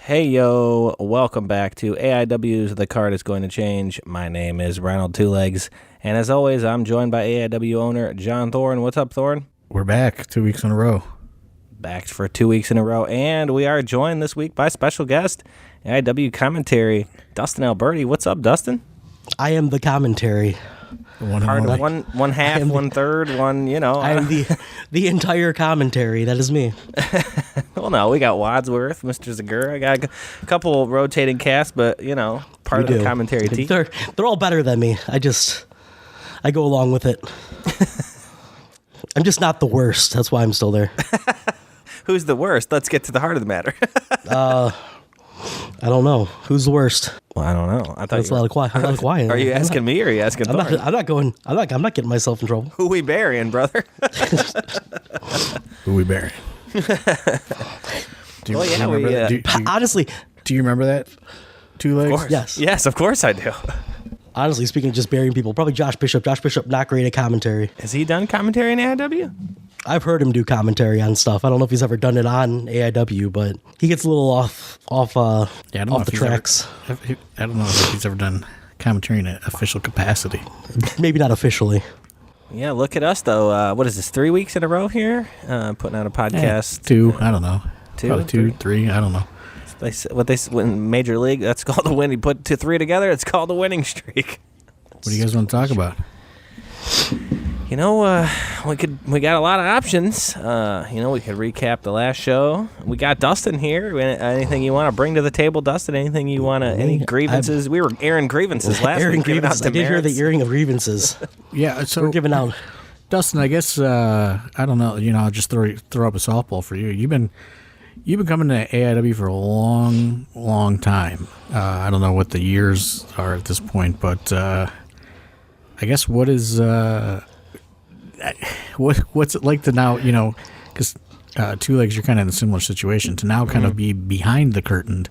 Hey, yo, welcome back to AIW's The Card is Going to Change. My name is Ronald Two Legs, and as always, I'm joined by AIW owner John Thorne. What's up, Thorne? We're back 2 weeks in a row. Back for 2 weeks in a row, and we are joined this week by special guest, AIW commentary, Dustin Alberty. What's up, Dustin? I am the commentary. One half, one third, one, you know. I am the entire commentary. That is me. Well, no, we got Wadsworth, Mr. Zagura. I got a couple rotating casts, but, you know, part of the commentary team. They're all better than me. I go along with it. I'm just not the worst. That's why I'm still there. Who's the worst? Let's get to the heart of the matter. I don't know. Who's the worst? Well, I don't know. I thought That's a lot of quiet. Are you asking me or are you asking Thorne? I'm not getting myself in trouble. Who we burying, brother? Who we burying? Honestly, do you remember that? 2 Legs? Of course. Yes. Yes, of course I do. Honestly, speaking of just burying people, probably Josh Bishop. Josh Bishop, not great at commentary. Has he done commentary in AIW? I've heard him do commentary on stuff. I don't know if he's ever done it on AIW, but he gets a little off the tracks. I don't know if he's ever done commentary in an official capacity. Maybe not officially. Yeah, look at us, though. What is this, 3 weeks in a row here? Putting out a podcast. Yeah, 2, I don't know. Two? Probably 2, 3, I don't know. In Major League, that's called a win. You put 3 together, it's called a winning streak. What do you guys want to talk about? You know, we got a lot of options. We could recap the last show. We got Dustin here. Anything you want to bring to the table, Dustin? Anything you want to? Any grievances? We were airing grievances last week. I did hear the airing of grievances. Yeah, so we're giving out. Dustin, I guess I don't know. I'll just throw up a softball for you. You've been coming to AIW for a long, long time. I don't know what the years are at this point, but I guess what's it like to now, because 2 Legs, you're kind of in a similar situation, to now kind of be behind the curtain,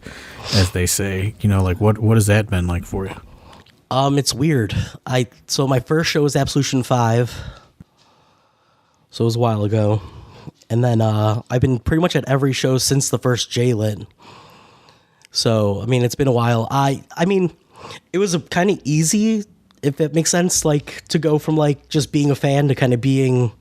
as they say, what has that been like for you? It's weird. So my first show was Absolution 5, so it was a while ago. And then I've been pretty much at every show since the first J-Lit. So, it's been a while. It was kind of easy, if that makes sense, to go from just being a fan to kind of being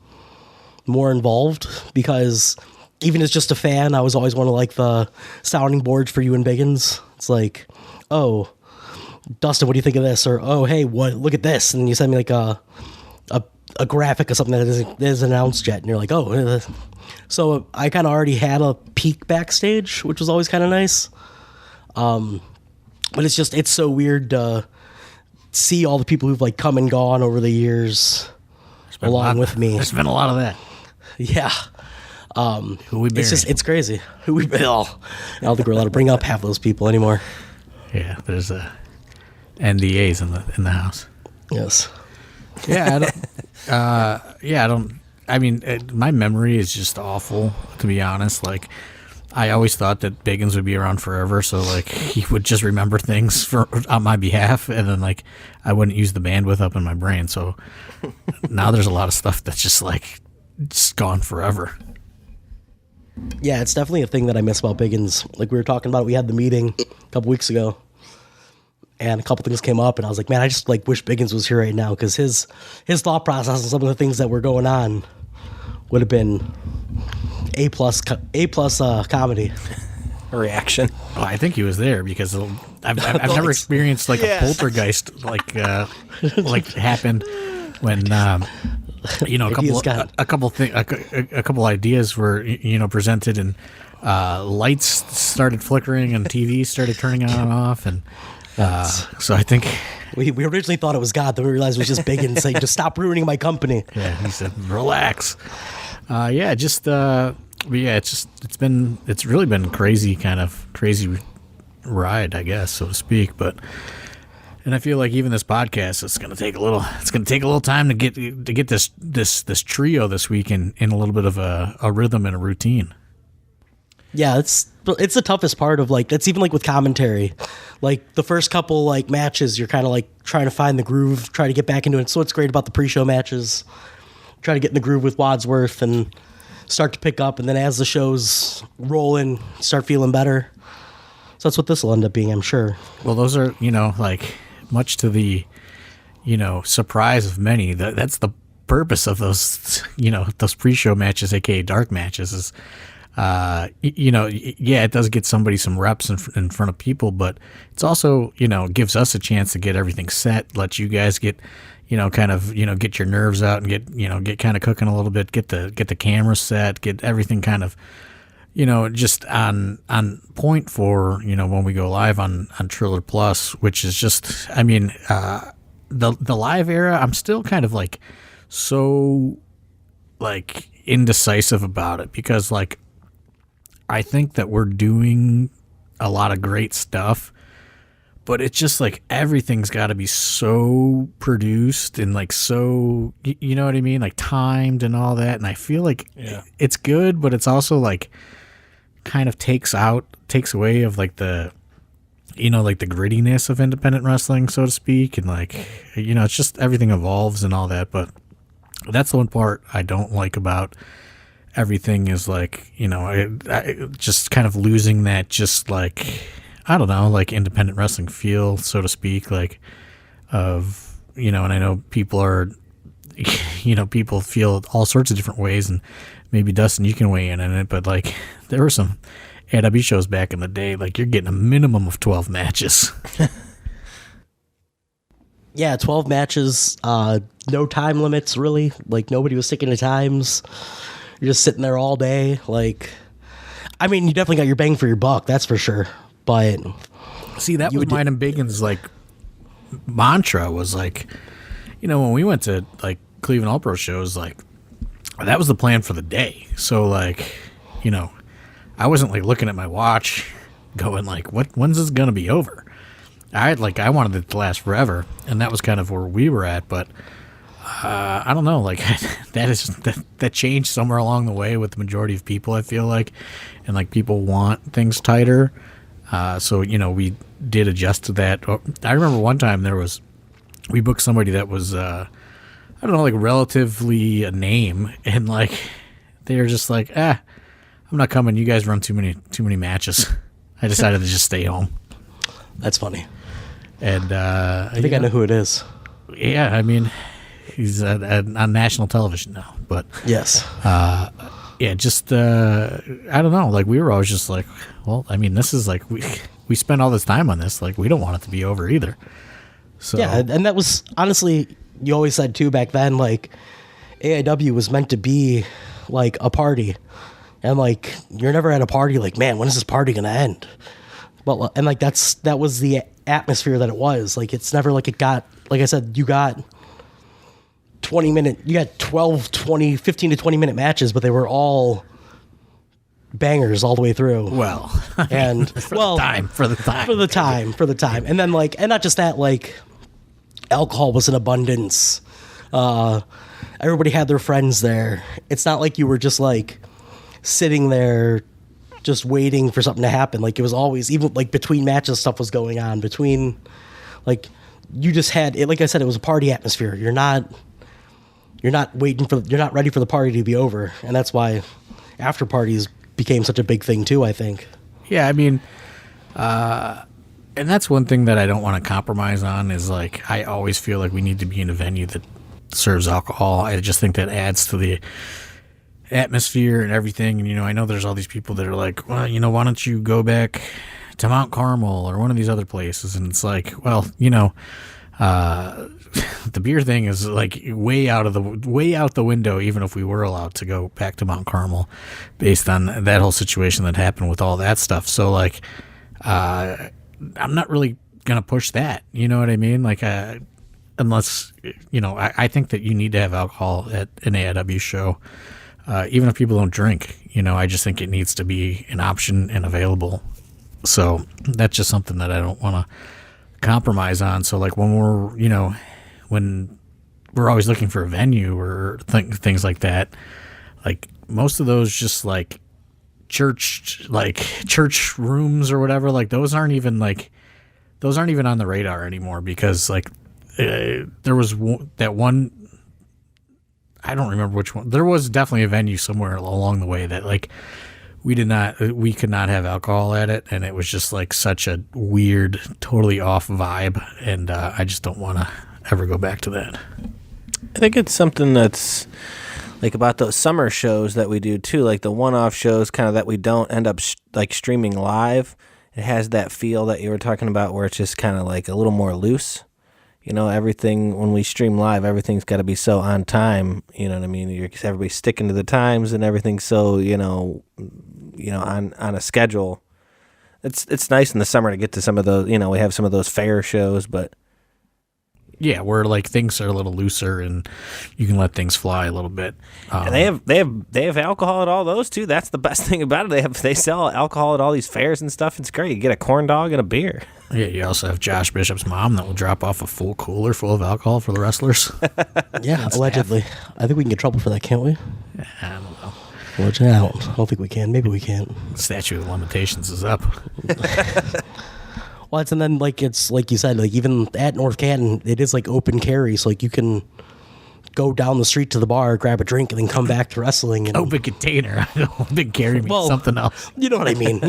more involved, because even as just a fan, I was always one of the sounding boards for you and Biggins. It's like, oh, Dustin, what do you think of this? Or, oh, hey, look at this. And you send me a graphic of something that isn't announced yet. And you're like, oh. So I kind of already had a peek backstage, which was always kind of nice. But it's so weird to see all the people who've come and gone over the years along with me. There's been a lot of that. Yeah. Who we burying? It's crazy. Who we bury? I don't think we're allowed to bring up half those people anymore. Yeah, there's NDAs in the house. Yes. Yeah, I don't. My memory is just awful, to be honest. I always thought that Biggins would be around forever, so he would just remember things on my behalf, and then I wouldn't use the bandwidth up in my brain. So now there's a lot of stuff that's just gone forever. Yeah, it's definitely a thing that I miss about Biggins. We were talking about it, we had the meeting a couple weeks ago, and a couple things came up, and I was like, man, I just wish Biggins was here right now, because his thought process and some of the things that were going on would have been A plus comedy reaction. Well, I think he was there because I've never experienced a poltergeist happened when a couple ideas were presented, and lights started flickering and TVs started turning on and off, and so I think we originally thought it was God, then we realized it was just Biggins saying, just stop ruining my company. Yeah, he said, relax. It's really been crazy ride, I guess, so to speak. And I feel like even this podcast, it's going to take a little time to get this trio this week in a little bit of a rhythm and a routine. Yeah, it's the toughest part of that's even with commentary. The first couple matches, you're kind of trying to find the groove, try to get back into it. So what's great about the pre-show matches, try to get in the groove with Wadsworth and start to pick up, and then as the shows roll in, start feeling better. So that's what this will end up being, I'm sure. Well, those are, like, much to the, surprise of many. That's the purpose of those, those pre-show matches, aka dark matches, is, it does get somebody some reps in front of people, but it's also, gives us a chance to get everything set, let you guys get, get your nerves out and get kind of cooking a little bit, get the camera set, get everything kind of, just on point for, when we go live on Triller Plus, which is just, the live era, I'm still kind of like so like indecisive about it, because like I think that we're doing a lot of great stuff, but it's just like everything's got to be so produced and like so, you know what I mean, like timed and all that. And I feel like it's good, but it's also like kind of takes away of like the, like the grittiness of independent wrestling, so to speak. And like, it's just everything evolves and all that. But that's the one part I don't like about everything is like, I just kind of losing that, just like, I don't know, like independent wrestling feel, so to speak, like of, and I know people are, people feel all sorts of different ways, and maybe Dustin, you can weigh in on it, but like there were some AW shows back in the day, like you're getting a minimum of 12 matches. Yeah, 12 matches, no time limits, really. Like, nobody was sticking to times. You're just sitting there all day. Like, I mean, you definitely got your bang for your buck, that's for sure. But see, that was mine and Biggins' like mantra was like, when we went to like Cleveland All Pro shows, like that was the plan for the day. So like, I wasn't like looking at my watch, going like, when's this gonna be over? I wanted it to last forever, and that was kind of where we were at. But I don't know, like that changed somewhere along the way with the majority of people, I feel like, and like people want things tighter. So we did adjust to that. I remember one time we booked somebody that was I don't know, like relatively a name, and like they were just like, I'm not coming. You guys run too many matches. I decided to just stay home. That's funny. And I think I know who it is. Yeah, I mean, he's on national television now. But yes, just I don't know. Like we were always just like, well, I mean, this is like we spent all this time on this. Like we don't want it to be over either. So yeah, and that was honestly, you always said too back then, like AIW was meant to be like a party, and like you're never at a party like, man, when is this party gonna end? But and like that was the atmosphere that it was. Like it's never like it got, like I said, you got 12, 20, 15 to 20 minute matches, but they were all bangers all the way through. Well, and for the time. And then like, and not just that, like alcohol was in abundance. Everybody had their friends there. It's not like you were just like sitting there just waiting for something to happen. Like it was always, even like between matches, stuff was going on between, like you just had it. Like I said, it was a party atmosphere. You're not ready for the party to be over. And that's why after parties became such a big thing too, I think. Yeah. I mean, and that's one thing that I don't want to compromise on is like, I always feel like we need to be in a venue that serves alcohol. I just think that adds to the atmosphere and everything. And I know there's all these people that are like, well, why don't you go back to Mount Carmel or one of these other places? And it's like, well, the beer thing is like way out the window, even if we were allowed to go back to Mount Carmel based on that whole situation that happened with all that stuff. So like I'm not really gonna push that, you know what I mean? Like unless I think that you need to have alcohol at an AIW show. Even if people don't drink, I just think it needs to be an option and available. So that's just something that I don't want to compromise on. So like when when we're always looking for a venue or things like that, like most of those just like church rooms or whatever, like those aren't even on the radar anymore, because like there was that one, I don't remember which one. There was definitely a venue somewhere along the way that like we could not have alcohol at it, and it was just like such a weird, totally off vibe, and I just don't want to ever go back to that. I think it's something that's like about those summer shows that we do too, like the one-off shows kind of that we don't end up like streaming live. It has that feel that you were talking about where it's just kind of like a little more loose. You know, everything, when we stream live, everything's got to be so on time, you know what I mean? Everybody's sticking to the times and everything's so, on a schedule. It's nice in the summer to get to some of those, we have some of those fair shows, but yeah, where like things are a little looser and you can let things fly a little bit. And they have alcohol at all those too. That's the best thing about it. They sell alcohol at all these fairs and stuff. It's great. You get a corn dog and a beer. Yeah, you also have Josh Bishop's mom that will drop off a full cooler full of alcohol for the wrestlers. Yeah, allegedly. I think we can get in trouble for that, can't we? Yeah, I don't know. Watch out. I don't think we can. Maybe we can't. Statute of limitations is up. Well, and then it's like you said, like even at North Canton, it is like open carry, so like you can go down the street to the bar, grab a drink, and then come back to wrestling. And, open container. Open carry means something else. You know what I mean?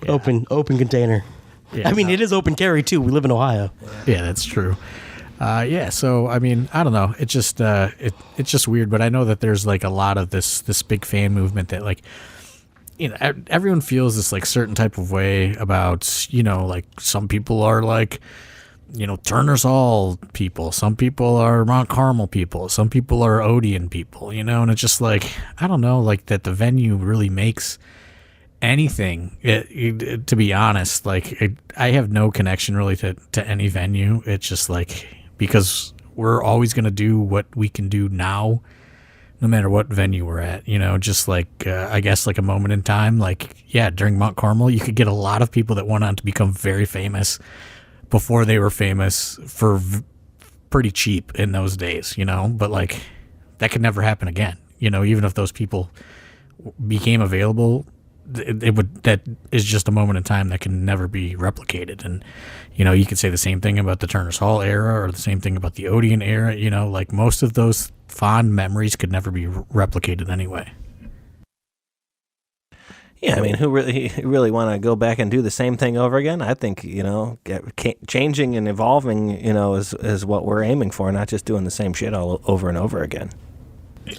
Yeah. Open container. Yeah, I mean, it is open carry too. We live in Ohio. Yeah, that's true. So I mean, I don't know. It's just it's just weird, but I know that there's like a lot of this big fan movement that like, everyone feels this like certain type of way about, like some people are like, Turner's Hall people, some people are Mount Carmel people, some people are Odeon people, and it's just like, I don't know, like that the venue really makes anything. To be honest, like I have no connection really to any venue. It's just like, because we're always going to do what we can do now, no matter what venue we're at, just like, I guess like a moment in time, like, yeah, during Mount Carmel, you could get a lot of people that went on to become very famous before they were famous for pretty cheap in those days, but like that could never happen again. Even if those people became available, that is just a moment in time that can never be replicated. And, you could say the same thing about the Turner's Hall era or the same thing about the Odeon era, like most of those fond memories could never be replicated anyway. Yeah, I mean, who really want to go back and do the same thing over again? I think, changing and evolving, is what we're aiming for, not just doing the same shit all over and over again.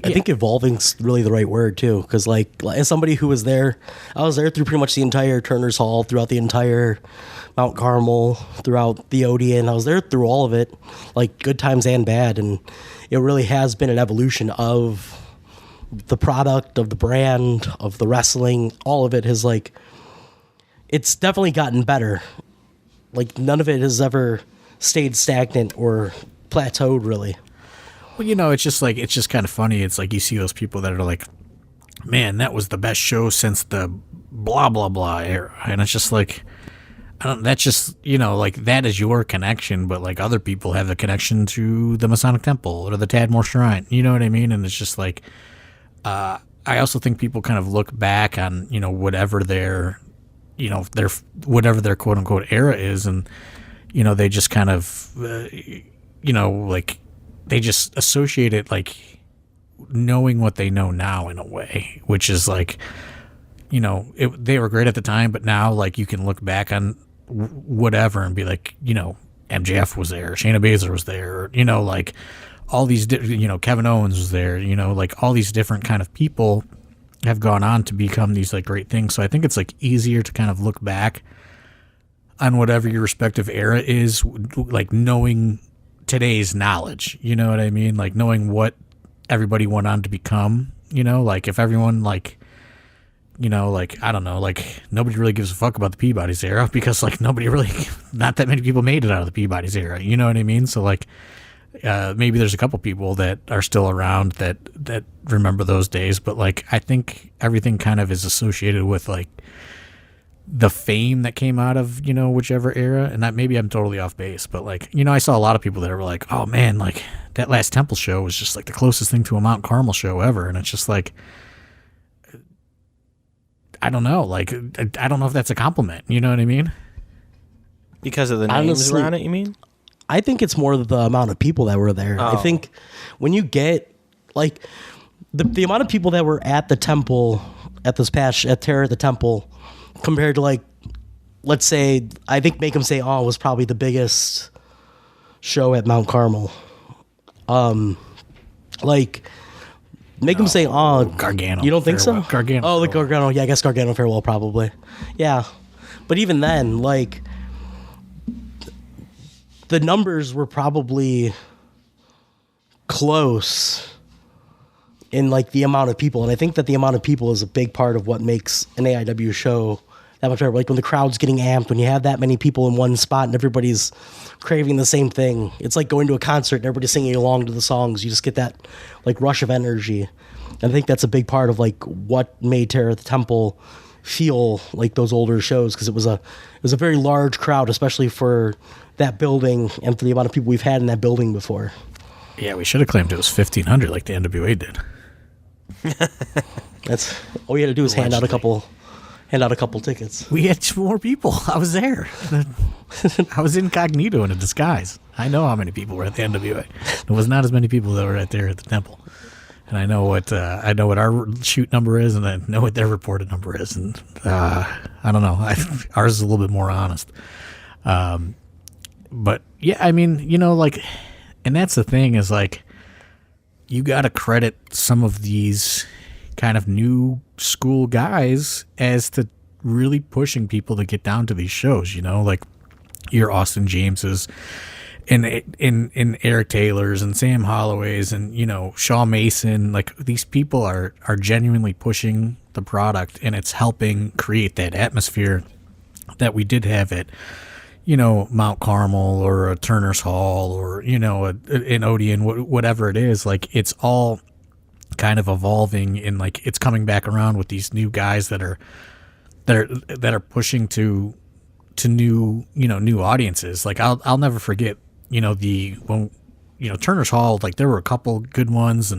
I think evolving's really the right word too, because like as somebody who was there, I was there through pretty much the entire Turner's Hall, throughout the entire Mount Carmel, throughout the Odeon. I was there through all of it, like good times and bad, and it really has been an evolution of the product, of the brand, of the wrestling. All of it has it's definitely gotten better. Like none of it has ever stayed stagnant or plateaued really. Well, it's just kind of funny. It's like you see those people that are like, man, that was the best show since the blah, blah, blah era. And it's just like, that's just, like that is your connection. But like other people have a connection to the Masonic Temple or the Tadmor Shrine. You know what I mean? And it's just like, I also think people kind of look back on, whatever their whatever their quote unquote era is. And, they just kind of, like, they just associate it like knowing what they know now in a way, which is like, they were great at the time, but now like you can look back on whatever and be like, MJF was there, Shayna Baszler was there, like all these, Kevin Owens was there, like all these different kind of people have gone on to become these like great things. So I think it's like easier to kind of look back on whatever your respective era is, like knowing today's knowledge, you know what I mean? Like knowing what everybody went on to become, like if everyone like, I don't know, like nobody really gives a fuck about the Peabody's era because like not that many people made it out of the Peabody's era, you know what I mean? So like, maybe there's a couple people that are still around that remember those days, but like, I think everything kind of is associated with like the fame that came out of, whichever era. And that maybe I'm totally off base, but like, I saw a lot of people that were like, oh man, like that last Temple show was just like the closest thing to a Mount Carmel show ever. And it's just like, I don't know. Like, I don't know if that's a compliment. You know what I mean? Because of the names around it, you mean? I think it's more the amount of people that were there. Oh. I think when you get like the amount of people that were at the Temple at this patch at Terror at the Temple compared to like, let's say, I think Make 'Em Say "Aw" was probably the biggest show at Mount Carmel. Like Make 'Em Say "Aw." Gargano. You don't think Farewell. so? Gargano. Oh, the Gargano. Yeah, I guess Gargano Farewell probably. Yeah, but even then, like the numbers were probably close in like the amount of people, and I think that the amount of people is a big part of what makes an AIW show that much better. Like when the crowd's getting amped, when you have that many people in one spot and everybody's craving the same thing. It's like going to a concert and everybody's singing along to the songs. You just get that like rush of energy. And I think that's a big part of like what made Terror at the Temple feel like those older shows, because it was a very large crowd, especially for that building and for the amount of people we've had in that building before. Yeah, we should have claimed it was 1,500 like the NWA did. That's all you had to do is hand out a couple tickets. We had 2 more people. I was there. I was incognito in a disguise. I know how many people were at the NWA. There was not as many people that were right there at the temple. And I know what our shoot number is, and I know what their reported number is. And I don't know. Ours is a little bit more honest. But yeah, I mean, you know, like, and that's the thing is like, you got to credit some of these kind of new school guys as to really pushing people to get down to these shows, you know, like your Austin Jameses and Eric Taylors and Sam Holloways and, you know, Shaw Mason. Like, these people are genuinely pushing the product, and it's helping create that atmosphere that we did have at, you know, Mount Carmel or a Turner's Hall or, you know, an Odeon, whatever it is. Like, it's all kind of evolving, and like it's coming back around with these new guys that are pushing to new, you know, new audiences. Like, I'll never forget, you know, when Turner's Hall, like there were a couple good ones,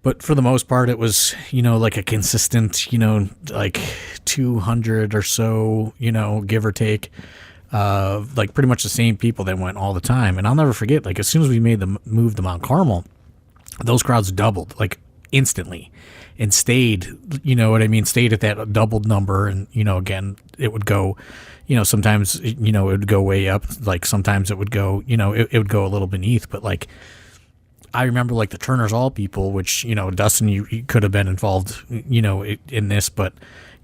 but for the most part it was, you know, like a consistent, you know, like 200 or so, you know, give or take, like pretty much the same people that went all the time. And I'll never forget, like, as soon as we made the move to Mount Carmel, those crowds doubled like instantly and stayed, you know what I mean? Stayed at that doubled number. And, you know, again, it would go, you know, sometimes, you know, it would go way up. Like sometimes it would go, you know, it would go a little beneath, but like, I remember like the Turner's Hall people, which, you know, Dustin, you could have been involved, you know, in this, but,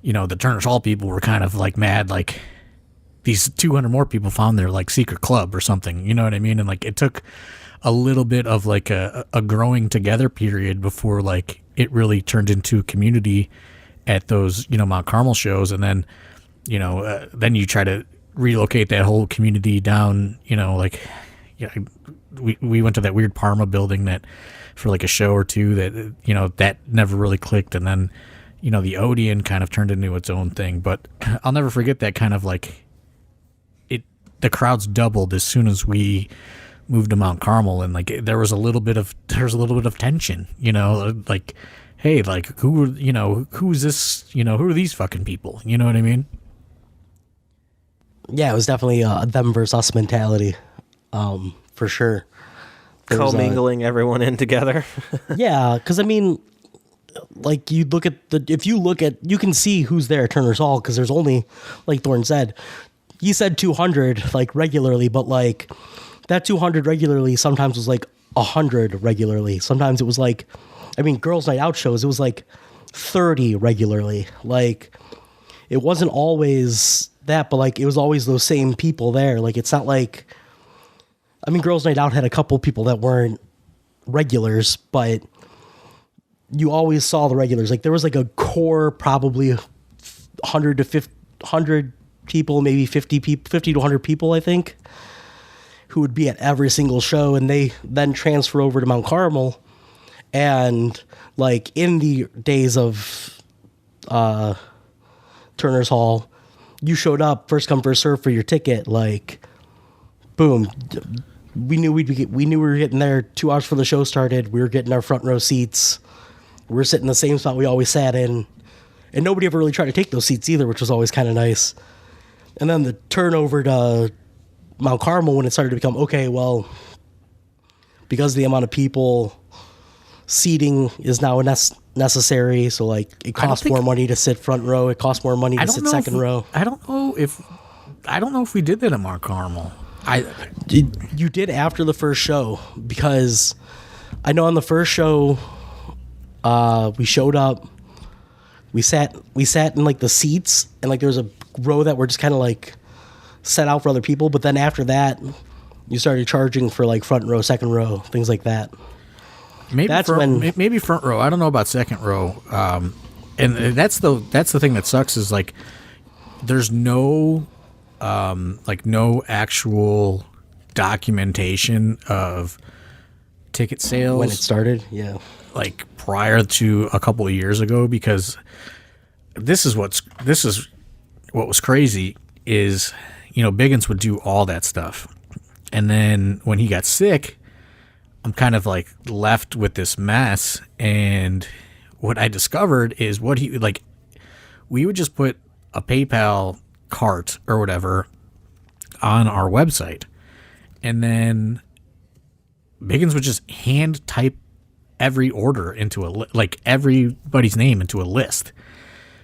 you know, the Turner's Hall people were kind of like mad, like these 200 more people found their like secret club or something, you know what I mean? And like, it took a little bit of like a growing together period before like it really turned into a community at those, you know, Mount Carmel shows. And then, you know, then you try to relocate that whole community down, you know, like, yeah, we went to that weird Parma building that for like a show or two that, you know, that never really clicked. And then, you know, the Odeon kind of turned into its own thing. But I'll never forget that kind of like the crowds doubled as soon as we moved to Mount Carmel, and like there was a little bit of tension, you know, like, hey, like who's this, you know, who are these fucking people, you know what I mean? Yeah, it was definitely a them versus us mentality, for sure. Commingling everyone in together. Yeah, because I mean, like you can see who's there at Turner's Hall, because there's only, like Thorne said, he said 200 like regularly, but like that 200 regularly sometimes was like 100 regularly. Sometimes it was like, I mean, Girls Night Out shows, it was like 30 regularly. Like, it wasn't always that, but like it was always those same people there. Like, it's not like, I mean, Girls Night Out had a couple people that weren't regulars, but you always saw the regulars. Like, there was like a core, probably 100 to 100 people, maybe 50 to 100 people, I think, who would be at every single show. And they then transfer over to Mount Carmel. And like in the days of Turner's Hall, you showed up, first come, first serve for your ticket. Like, boom. We knew we were getting there 2 hours before the show started. We were getting our front row seats. We were sitting in the same spot we always sat in. And nobody ever really tried to take those seats either, which was always kind of nice. And then the turnover to Mount Carmel, when it started to become, okay, well, because of the amount of people, seating is now necessary. So like it costs more money to sit front row. It costs more money to sit second row. I don't know if we did that at Mount Carmel. You did after the first show, because I know on the first show, we showed up, we sat in like the seats, and like there was a row that were just kind of like set out for other people. But then after that, you started charging for like front row, second row, things like that. Maybe front row. I don't know about second row. And that's the thing that sucks is like there's no no actual documentation of ticket sales when it started. Yeah, like prior to a couple of years ago, because this is what was crazy is, Biggins would do all that stuff, and then when he got sick, I'm kind of like left with this mess. And what I discovered is we would just put a PayPal cart or whatever on our website, and then Biggins would just hand type every order into everybody's name into a list.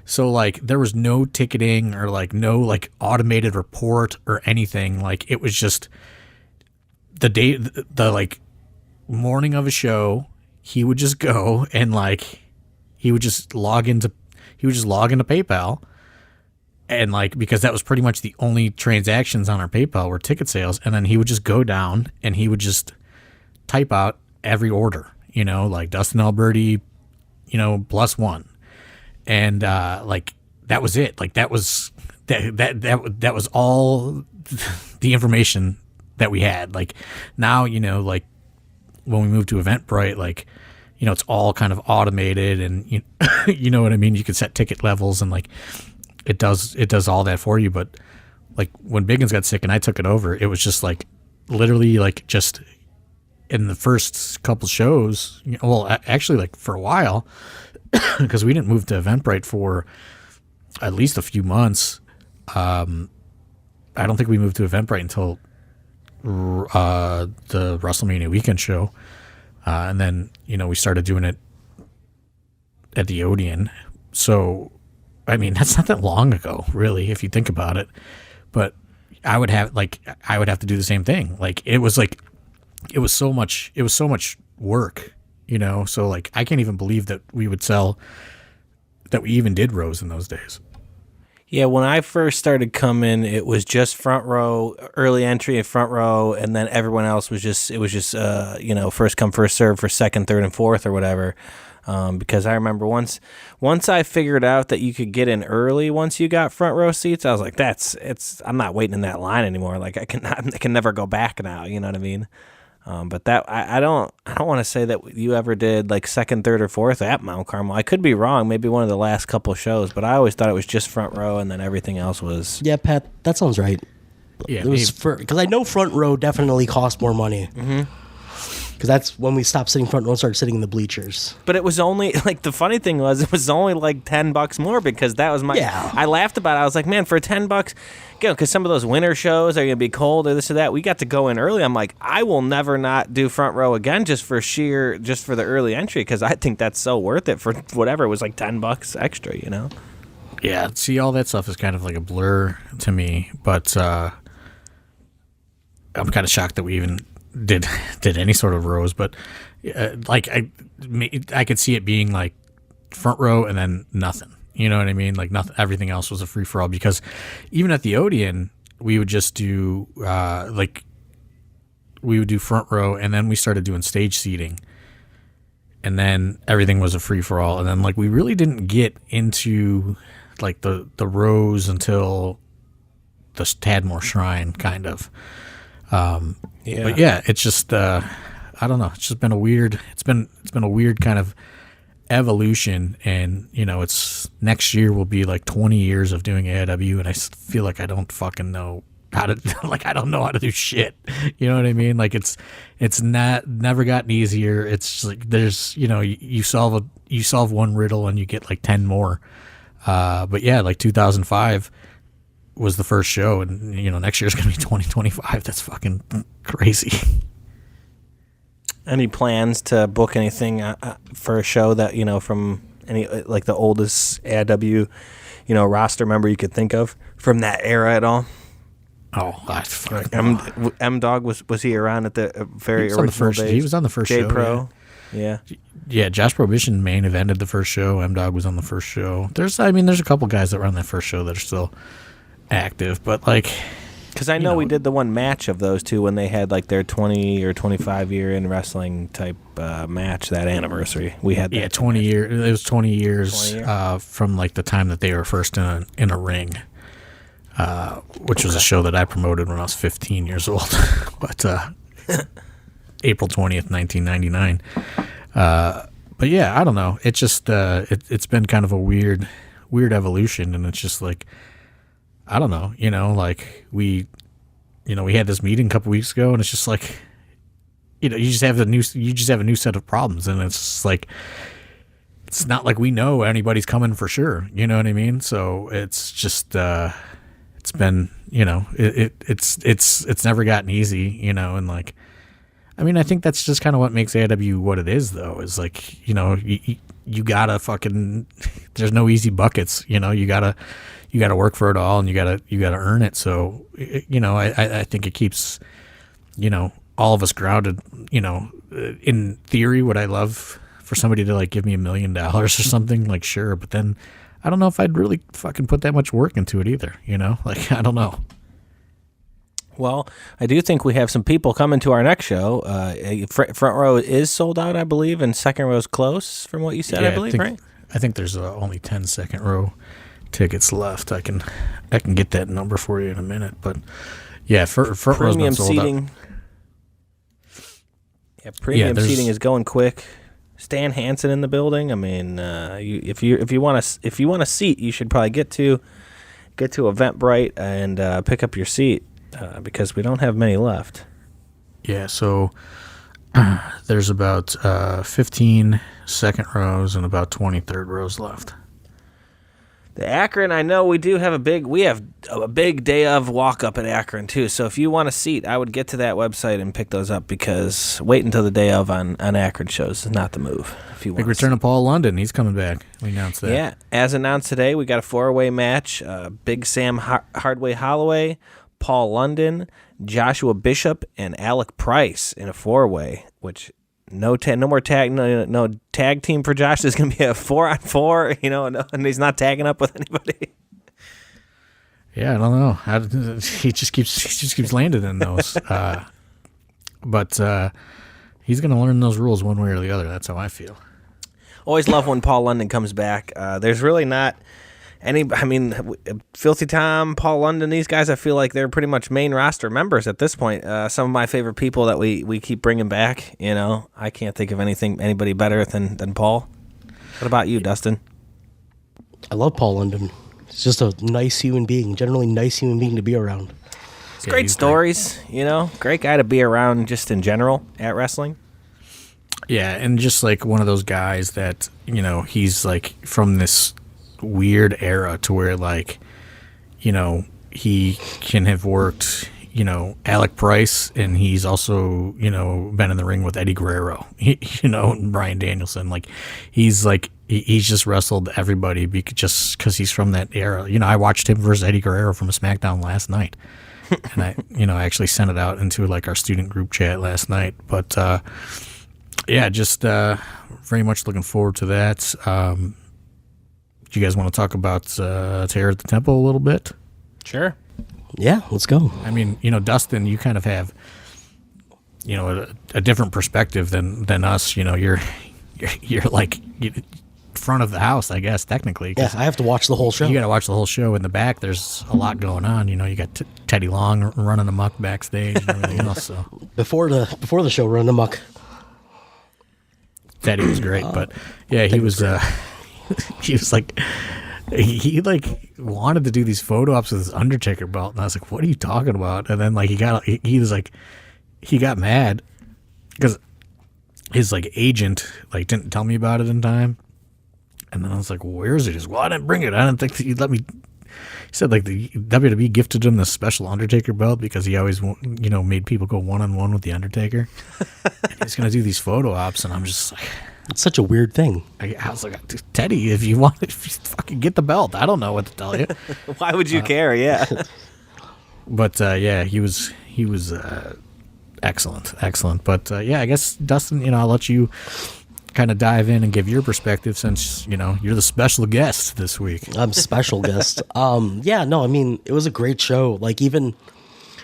So like there was no ticketing or like no like automated report or anything. Like it was just the day, the like morning of a show, he would just go and like he would just log into PayPal, and like because that was pretty much the only transactions on our PayPal were ticket sales, and then he would just go down and he would just type out every order, like Dustin Alberty, +1. And like that was it. Like that was that was all the information that we had. Like now, like when we moved to Eventbrite, like it's all kind of automated, and you know what I mean. You can set ticket levels, and like it does all that for you. But like when Biggins got sick and I took it over, it was just like literally like just in the first couple shows. Actually, like for a while. Because we didn't move to Eventbrite for at least a few months. I don't think we moved to Eventbrite until the WrestleMania weekend show. And then, we started doing it at the Odeon. So, I mean, that's not that long ago, really, if you think about it. But I would have to do the same thing. Like, it was so much work. So like I can't even believe that we even did rows in those days. Yeah, when I first started coming, it was just front row, early entry and front row, and then everyone else was just first come first serve for second, third, and fourth or whatever. Because I remember once I figured out that you could get in early once you got front row seats, I was like, I'm not waiting in that line anymore. Like I can never go back now. You know what I mean? But that I don't want to say that you ever did like second, third, or fourth at Mount Carmel. I could be wrong. Maybe one of the last couple shows, but I always thought it was just front row, and then everything else was. Yeah, Pat, that sounds right. Yeah, it was because I know front row definitely cost more money. Mm-hmm. Because that's when we stopped sitting front row and started sitting in the bleachers. But it was only like the funny thing was it was only like $10 more, because that was my. Yeah. I laughed about it. I was like, man, for $10, because some of those winter shows are gonna be cold or this or that. We got to go in early. I'm like, I will never not do front row again just for the early entry, because I think that's so worth it for whatever. It was like $10 extra, Yeah. See, all that stuff is kind of like a blur to me, but I'm kind of shocked that we even did any sort of rows. But like I could see it being like front row and then nothing. You know what I mean? Like nothing. Everything else was a free for all, because even at the Odeon, we would just do we would do front row, and then we started doing stage seating, and then everything was a free for all. And then like we really didn't get into like the rows until the Tadmore Shrine, kind of. Yeah. But yeah, it's just I don't know. It's just been a weird. It's been a weird kind of evolution, and it's next year will be like 20 years of doing AIW, and I feel like I don't fucking know how to I don't know how to do shit. You know what I mean? Like it's never gotten easier. It's just like there's you solve one riddle and you get like 10 more. But yeah, like 2005 was the first show, and next year's gonna be 2025. That's fucking crazy. Any plans to book anything for a show that, from any, like the oldest AIW, roster member you could think of from that era at all? Oh, that's fucking M Dog was he around at the very original days? He was on the first show. J-Pro. Yeah. Yeah, Josh Prohibition main evented the first show. M Dog was on the first show. There's a couple guys that were on that first show that are still active, but like, because I know we did the one match of those two when they had like their 20 or 25 year in wrestling type match, that anniversary. We had that 20 years. It was 20 years from like the time that they were first in a ring, which was a show that I promoted when I was 15 years old. But April 20th, 1999. But yeah, I don't know. It's just it's been kind of a weird evolution, and it's just like, I don't know, like we had this meeting a couple weeks ago, and it's just like, you just have a new set of problems, and it's just like, it's not like we know anybody's coming for sure. You know what I mean? So it's just it's been, it's never gotten easy, and like, I mean, I think that's just kind of what makes AIW what it is, though, is like, you gotta fucking, there's no easy buckets, you gotta work for it all, and you gotta earn it. So, I think it keeps, all of us grounded. In theory, would I love for somebody to like give me $1 million or something? Like, sure, but then I don't know if I'd really fucking put that much work into it either. Like, I don't know. Well, I do think we have some people coming to our next show. Front row is sold out, I believe, and second row is close, from what you said, I believe, right? I think there's only 10 second row tickets left. I can get that number for you in a minute, but yeah, front row's been sold seating. Yeah, premium seating is going quick. Stan Hansen in the building. I mean, if you want a seat, you should probably get to Eventbrite and pick up your seat. Because we don't have many left. Yeah, so there's about 15 second rows and about 20 third rows left. The Akron, I know we have a big day of walk up at Akron too. So if you want a seat, I would get to that website and pick those up, because wait until the day of on Akron shows is not the move. If you want big return of Paul London, he's coming back. We announced that. Yeah, as announced today, we got a 4-way match. Big Sam Hardway Holloway, Paul London, Joshua Bishop, and Alec Price in a 4-way, which no tag team for Josh. There's going to be a 4-on-4, and he's not tagging up with anybody. Yeah, I don't know. He just keeps landing in those. But he's going to learn those rules one way or the other. That's how I feel. Always love when Paul London comes back. There's really not Filthy Tom, Paul London, these guys, I feel like they're pretty much main roster members at this point. Some of my favorite people that we keep bringing back, I can't think of anybody better than Paul. What about you, Dustin? I love Paul London. He's just a nice human being, generally nice human being to be around. It's great stories, great guy to be around just in general at wrestling. Yeah, and just like one of those guys that, he's like from this weird era to where like, he can have worked, Alec Price, and he's also, been in the ring with Eddie Guerrero, and Bryan Danielson. Like, he's just wrestled everybody just because he's from that era. I watched him versus Eddie Guerrero from a SmackDown last night. And I actually sent it out into like our student group chat last night. But yeah, just very much looking forward to that. Do you guys want to talk about Terror at the Temple a little bit? Sure. Yeah, let's go. I mean, Dustin, you kind of have, a different perspective than us. You're like front of the house, I guess, technically. Yeah, I have to watch the whole show. You got to watch the whole show. In the back, there's a lot going on. You got Teddy Long running amok backstage and everything else. So before the show, running amok. Teddy was great, but yeah, he was like, he like wanted to do these photo ops with his Undertaker belt, and I was like, "What are you talking about?" And then like he was like, he got mad because his like agent like didn't tell me about it in time, and then I was like, "Where is it?" He goes, "Well, I didn't bring it. I didn't think that you'd let me said like the WWE gifted him the special Undertaker belt because he always, made people go one-on-one with the Undertaker. And he's gonna do these photo ops, and I'm just like, It's such a weird thing. I was like, Teddy, if you fucking get the belt. I don't know what to tell you. Why would you care? Yeah. But he was excellent. But I guess Dustin, I'll let you kind of dive in and give your perspective since you're the special guest this week. I'm special guest. It was a great show. Like, even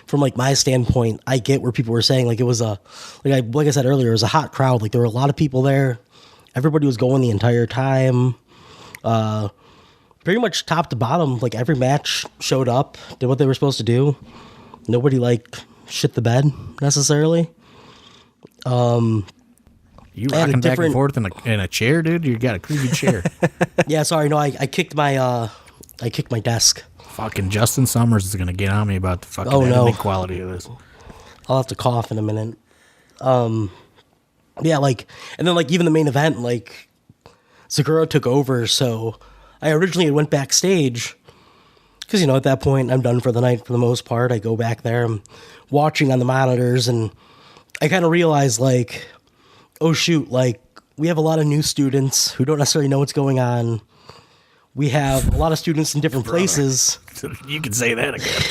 from like my standpoint, I get where people were saying like it was like I said earlier, it was a hot crowd. Like, there were a lot of people there. Everybody was going the entire time. Pretty much top to bottom, like every match showed up, did what they were supposed to do. Nobody like shit the bed necessarily. You rocking back and forth in a chair, dude? You got a creepy chair. Yeah, sorry, no, I kicked my desk. Fucking Justin Summers is gonna get on me about the fucking editing quality of this. I'll have to cough in a minute. Yeah, like, and then like even the main event, like Segura took over, so I originally went backstage because at that point I'm done for the night for the most part. I go back there, I'm watching on the monitors, and I kind of realized like, oh shoot, like we have a lot of new students who don't necessarily know what's going on. We have a lot of students in different places. You can say that again.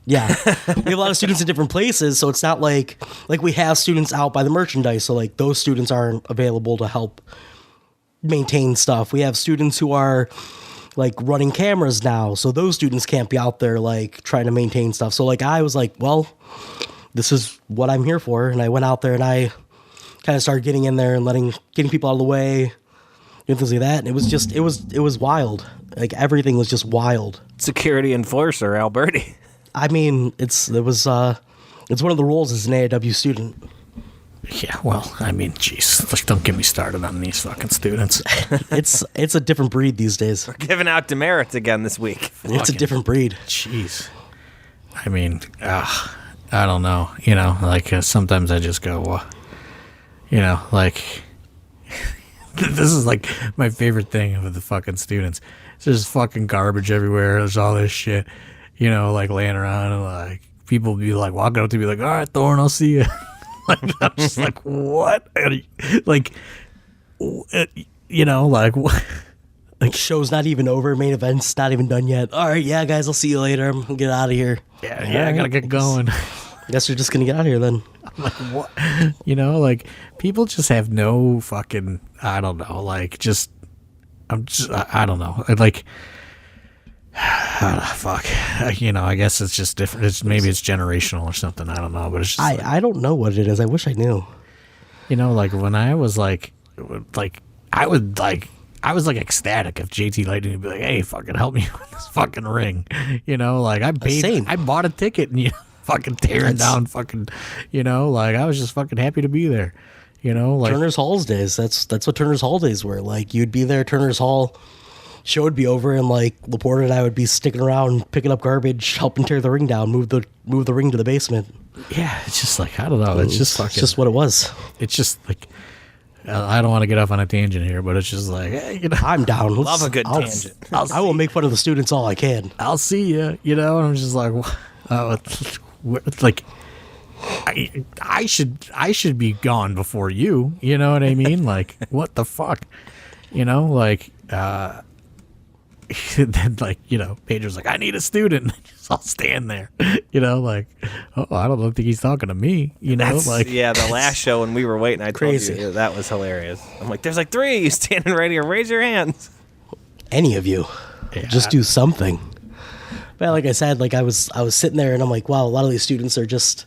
Yeah, we have a lot of students in different places, so it's not like we have students out by the merchandise, so like those students aren't available to help maintain stuff. We have students who are like running cameras now, so those students can't be out there like trying to maintain stuff. So like I was like, well, this is what I'm here for, and I went out there and I kind of started getting in there and getting people out of the way, doing things like that, and it was wild. Like everything was just wild. Security enforcer, Alberty. I mean, it's one of the roles as an AIW student. Yeah, well, I mean, jeez, like, don't get me started on these fucking students. It's a different breed these days. We're giving out demerits again this week. It's a different breed. Jeez. I mean, I don't know. Like sometimes I just go, like this is like my favorite thing of the fucking students. There's fucking garbage everywhere. There's all this shit, like laying around, and like people be like walking up to me like, all right, Thorne, I'll see you. Like, I'm just like, what? Like, like what? Like, show's not even over. Main event's not even done yet. All right, yeah, guys, I'll see you later. I'm gonna get out of here. Yeah, I gotta get going. Guess you're just gonna get out of here then. I'm like, what? Like people just have no fucking. I don't know. Like, I don't know. Like, fuck. I guess it's just different. Maybe it's generational or something. I don't know. But it's just I don't know what it is. I wish I knew. Like when I was like I was like ecstatic if JT Lightning would be like, hey, fucking help me with this fucking ring. Like I paid, Same. I bought a ticket and fucking tearing down fucking, like I was just fucking happy to be there. Like Turner's Hall's days. That's what Turner's Hall days were. Like, you'd be there, Turner's Hall, show would be over, and like Laporta and I would be sticking around, picking up garbage, helping tear the ring down, move the ring to the basement. Yeah, it's just like, I don't know. It's just fucking. It's just what it was. It's just like, I don't want to get off on a tangent here, but it's just like, hey, I'm down. Love a good tangent. I will make fun of the students all I can. I'll see you. And I'm just like, like. I should be gone before you. You know what I mean? Like, what the fuck? Like, then like, Pedro's like, I need a student. I'll stand there. Like, oh, I don't think he's talking to me. Like, yeah, the last show when we were waiting, I told you that was hilarious. I'm like, there's like 3 of you standing right here. Raise your hands. Any of you, just do something. But like I said, like I was sitting there and I'm like, wow, a lot of these students are just.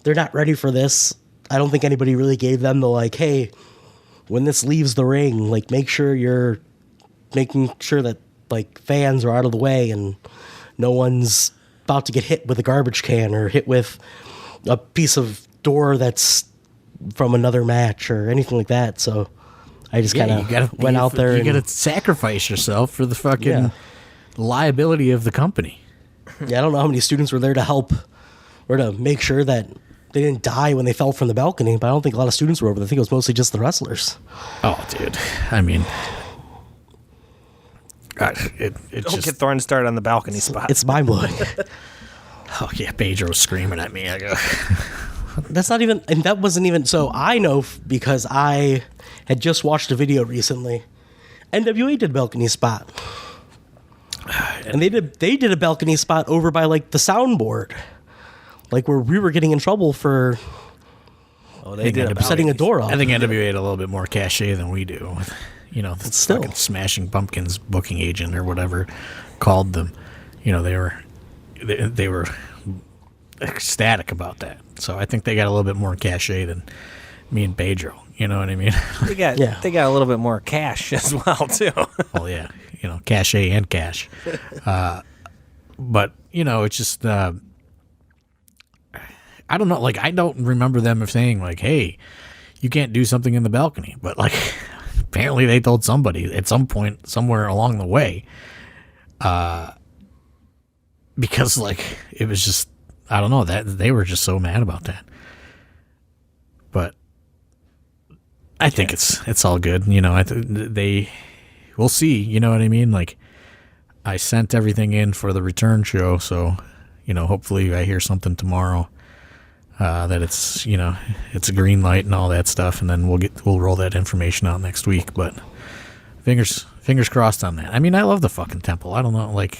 They're not ready for this. I don't think anybody really gave them the like, hey, when this leaves the ring, like make sure you're making sure that like fans are out of the way and no one's about to get hit with a garbage can or hit with a piece of door that's from another match or anything like that. So I just kind of went out there. You got to sacrifice yourself for the fucking liability of the company. Yeah, I don't know how many students were there to help or to make sure that they didn't die when they fell from the balcony, but I don't think a lot of students were over there. I think it was mostly just the wrestlers. Oh, dude. I mean, It Don't just get Thorne started on the balcony spot. It's mind blowing. oh yeah, Pedro's screaming at me. I go. That's not even, and that wasn't even. So I know because I had just watched a video recently. NWA did a balcony spot, and they did a balcony spot over by like the soundboard, like where we were getting in trouble for. Oh, they did setting a door off. I think NWA had a little bit more cachet than we do. You know, the Still. fucking Smashing Pumpkins booking agent or whatever called them. You know, they were ecstatic about that. So I think they got a little bit more cachet than me and Pedro. You know what I mean? They got a little bit more cash as well too. Well, yeah, you know, cachet and cash. But you know, it's just I don't know. Like, I don't remember them saying like, "Hey, you can't do something in the balcony." But like, apparently they told somebody at some point somewhere along the way. Because like it was just, I don't know, that they were just so mad about that. But I think it's all good. You know, we'll see. You know what I mean? Like, I sent everything in for the return show, so you know, hopefully I hear something tomorrow that it's, you know, it's a green light and all that stuff, and then we'll roll that information out next week. But fingers crossed on that. I mean, I love the fucking temple. I don't know, like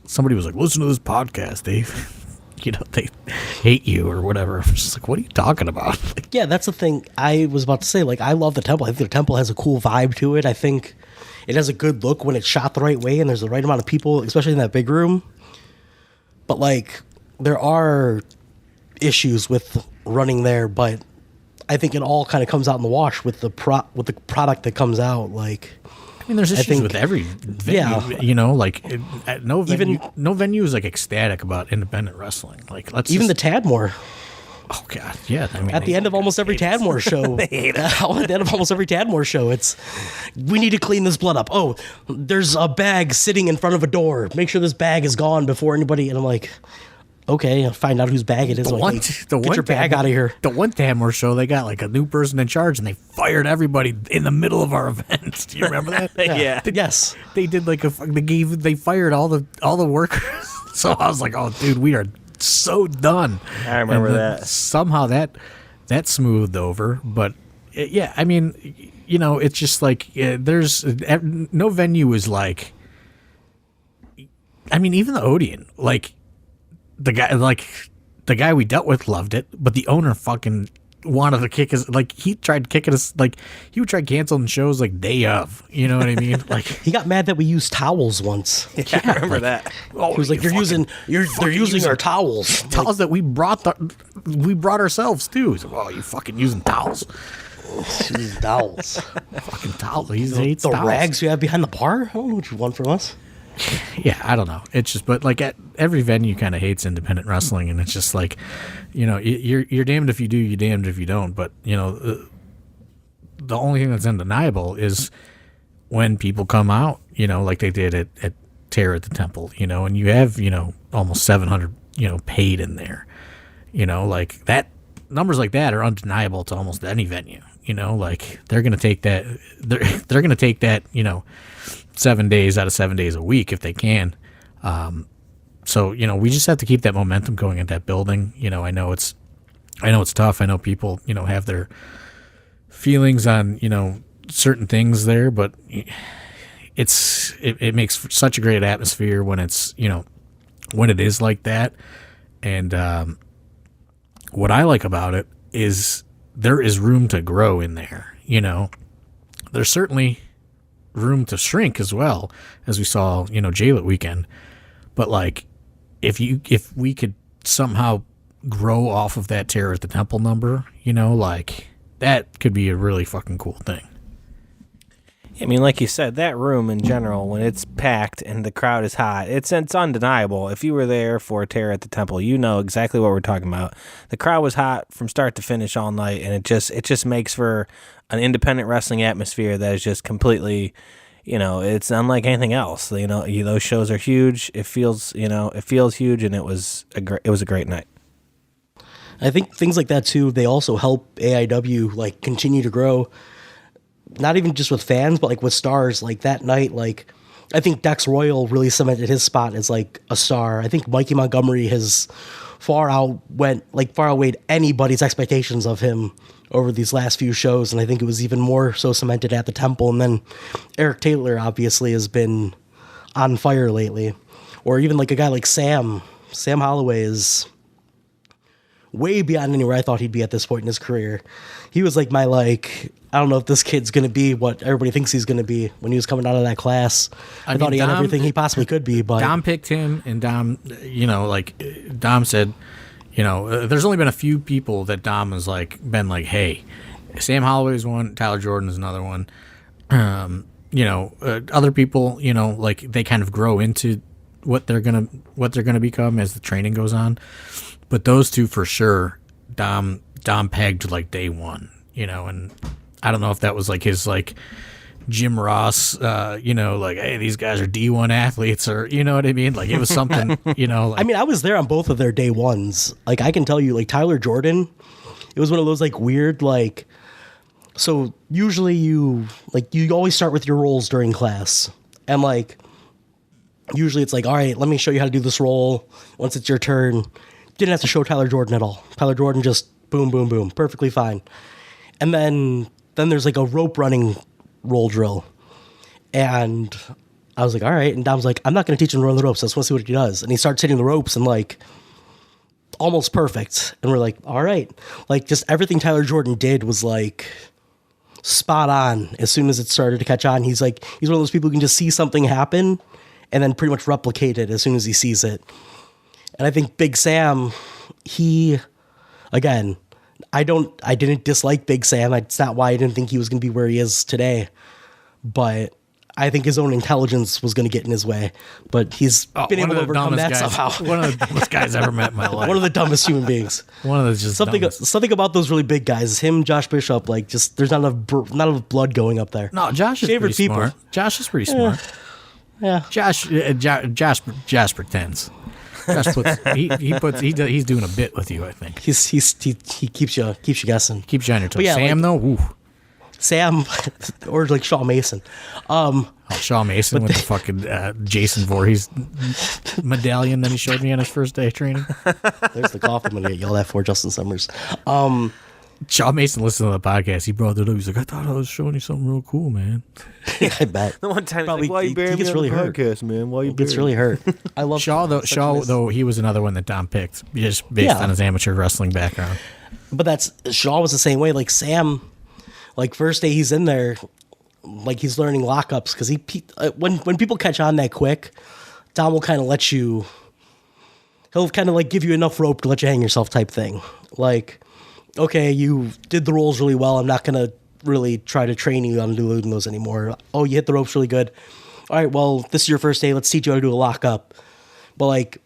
somebody was like, listen to this podcast, Dave. You know, they hate you or whatever. I'm just like, what are you talking about? Like, Yeah, that's the thing I was about to say. Like, I love the temple. I think the temple has a cool vibe to it. I think it has a good look when it's shot the right way and there's the right amount of people, especially in that big room. But, like, there are issues with running there, but I think it all kind of comes out in the wash with the product that comes out. Like, I mean, there's issues with every venue, Yeah. you know, like no venue is like ecstatic about independent wrestling. Like, even the Tadmore. Oh God, yeah. I mean, At the end of almost every Tadmore show, at the end of almost every Tadmore show, it's, we need to clean this blood up. Oh, there's a bag sitting in front of a door. Make sure this bag is gone before anybody. And I'm like, okay, I'll find out whose bag it is. Get your bag out of here. The one Tadmore show, they got like a new person in charge, and they fired everybody in the middle of our event. Do you remember that? Yeah. Yes. They did like they fired all the workers. So I was like, oh, dude, we are so done. I remember And that. Somehow that smoothed over, but yeah, I mean, you know, it's just like there's no venue is like. I mean, even the Odeon, like. The guy we dealt with loved it, but the owner fucking wanted to kick us. Like, he tried kicking us. Like, he would try canceling shows like day of. You know what I mean? Like, He got mad that we used towels once. Yeah, I remember that. oh, He was like, they're using our towels. towels that we brought ourselves too. So, well, you fucking using towels? Using towels. Fucking towels. He hates The towels. rags you have behind the bar? Oh, what you want from us? Yeah, I don't know. It's just, but like every venue kind of hates independent wrestling, and it's just like, you know, you're damned if you do, you're damned if you don't. But you know, the only thing that's undeniable is when people come out, you know, like they did at Terror at the Temple, you know, and you have, you know, almost 700, you know, paid in there, you know, like that numbers like that are undeniable to almost any venue, you know, like they're gonna take that, they're gonna take that, you know. 7 days out of 7 days a week if they can. So, you know, we just have to keep that momentum going at that building. You know, I know it's tough. I know people, you know, have their feelings on, you know, certain things there, but it makes such a great atmosphere when it's, you know, when it is like that. And what I like about it is there is room to grow in there. You know, there's certainly room to shrink as well, as we saw, you know, J-Lit weekend. But like, if we could somehow grow off of that Terror at the Temple number, you know, like that could be a really fucking cool thing. I mean, like you said, that room in general, when it's packed and the crowd is hot, it's undeniable. If you were there for Terror at the Temple, you know exactly what we're talking about. The crowd was hot from start to finish all night, and it just makes for an independent wrestling atmosphere that is just completely, you know, it's unlike anything else. You know, those shows are huge. It feels huge, and it was a great night. I think things like that too, they also help AIW like continue to grow. Not even just with fans, but like with stars. Like that night, like I think Dex Royal really cemented his spot as like a star. I think Mikey Montgomery has far outweighed anybody's expectations of him over these last few shows, and I think it was even more so cemented at the Temple. And then Eric Taylor obviously has been on fire lately, or even like a guy like Sam Holloway is way beyond anywhere I thought he'd be at this point in his career. He was like I don't know if this kid's going to be what everybody thinks he's going to be when he was coming out of that class. I thought he had everything he possibly could be, but Dom picked him, and Dom, Dom said, there's only been a few people that Dom has been like, hey, Sam Holloway's one, Tyler Jordan's another one. Other people, they kind of grow into what they're gonna become as the training goes on. But those two for sure, Dom pegged day one, and I don't know if that was his Jim Ross, hey, these guys are D1 athletes, or you know what I mean? It was something, I mean, I was there on both of their day ones. I can tell you, Tyler Jordan, it was one of those weird, so usually you always start with your roles during class, and usually it's all right, let me show you how to do this role. Once it's your turn, didn't have to show Tyler Jordan at all. Tyler Jordan just boom, boom, boom, perfectly fine. And then there's a rope running roll drill, and I was all right. And Dom's I'm not going to teach him to run the ropes. I just want to see what he does. And he starts hitting the ropes and almost perfect. And we're all right. Just everything Tyler Jordan did was spot on. As soon as it started to catch on, he's one of those people who can just see something happen and then pretty much replicate it as soon as he sees it. And I think Big Sam, again, I didn't dislike Big Sam. It's not why I didn't think he was going to be where he is today. But I think his own intelligence was going to get in his way. But he's been able to overcome that somehow. One of the dumbest guys I ever met in my life. One of the dumbest human beings. One of the just something about those really big guys. Him, Josh Bishop, there's not enough blood going up there. No, Josh is Favorite pretty people. smart. Josh is pretty smart. Yeah. Josh pretends. He's doing a bit with you, I think. He keeps you guessing. Keeps you on your toes. Yeah, Sam though, ooh. Sam or Shaw Mason. Shaw Mason with the fucking Jason Voorhees medallion that he showed me on his first day of training. There's the cough I'm gonna get yelled at for, Justin Summers. Shaw Mason listened to the podcast. He brought it up. He's I thought I was showing you something real cool, man. I bet. The one time Probably, why you he gets really hurt. Podcast, man? Why you gets really hurt. I love Shaw though he was another one that Dom picked just based on his amateur wrestling background. But Shaw was the same way. Sam, first day he's in there, he's learning lockups because when people catch on that quick, Dom will kind of let you. He'll kind of give you enough rope to let you hang yourself type thing. Okay, you did the rolls really well. I'm not going to really try to train you on doing those anymore. Oh, you hit the ropes really good. All right, well, this is your first day. Let's teach you how to do a lockup. But,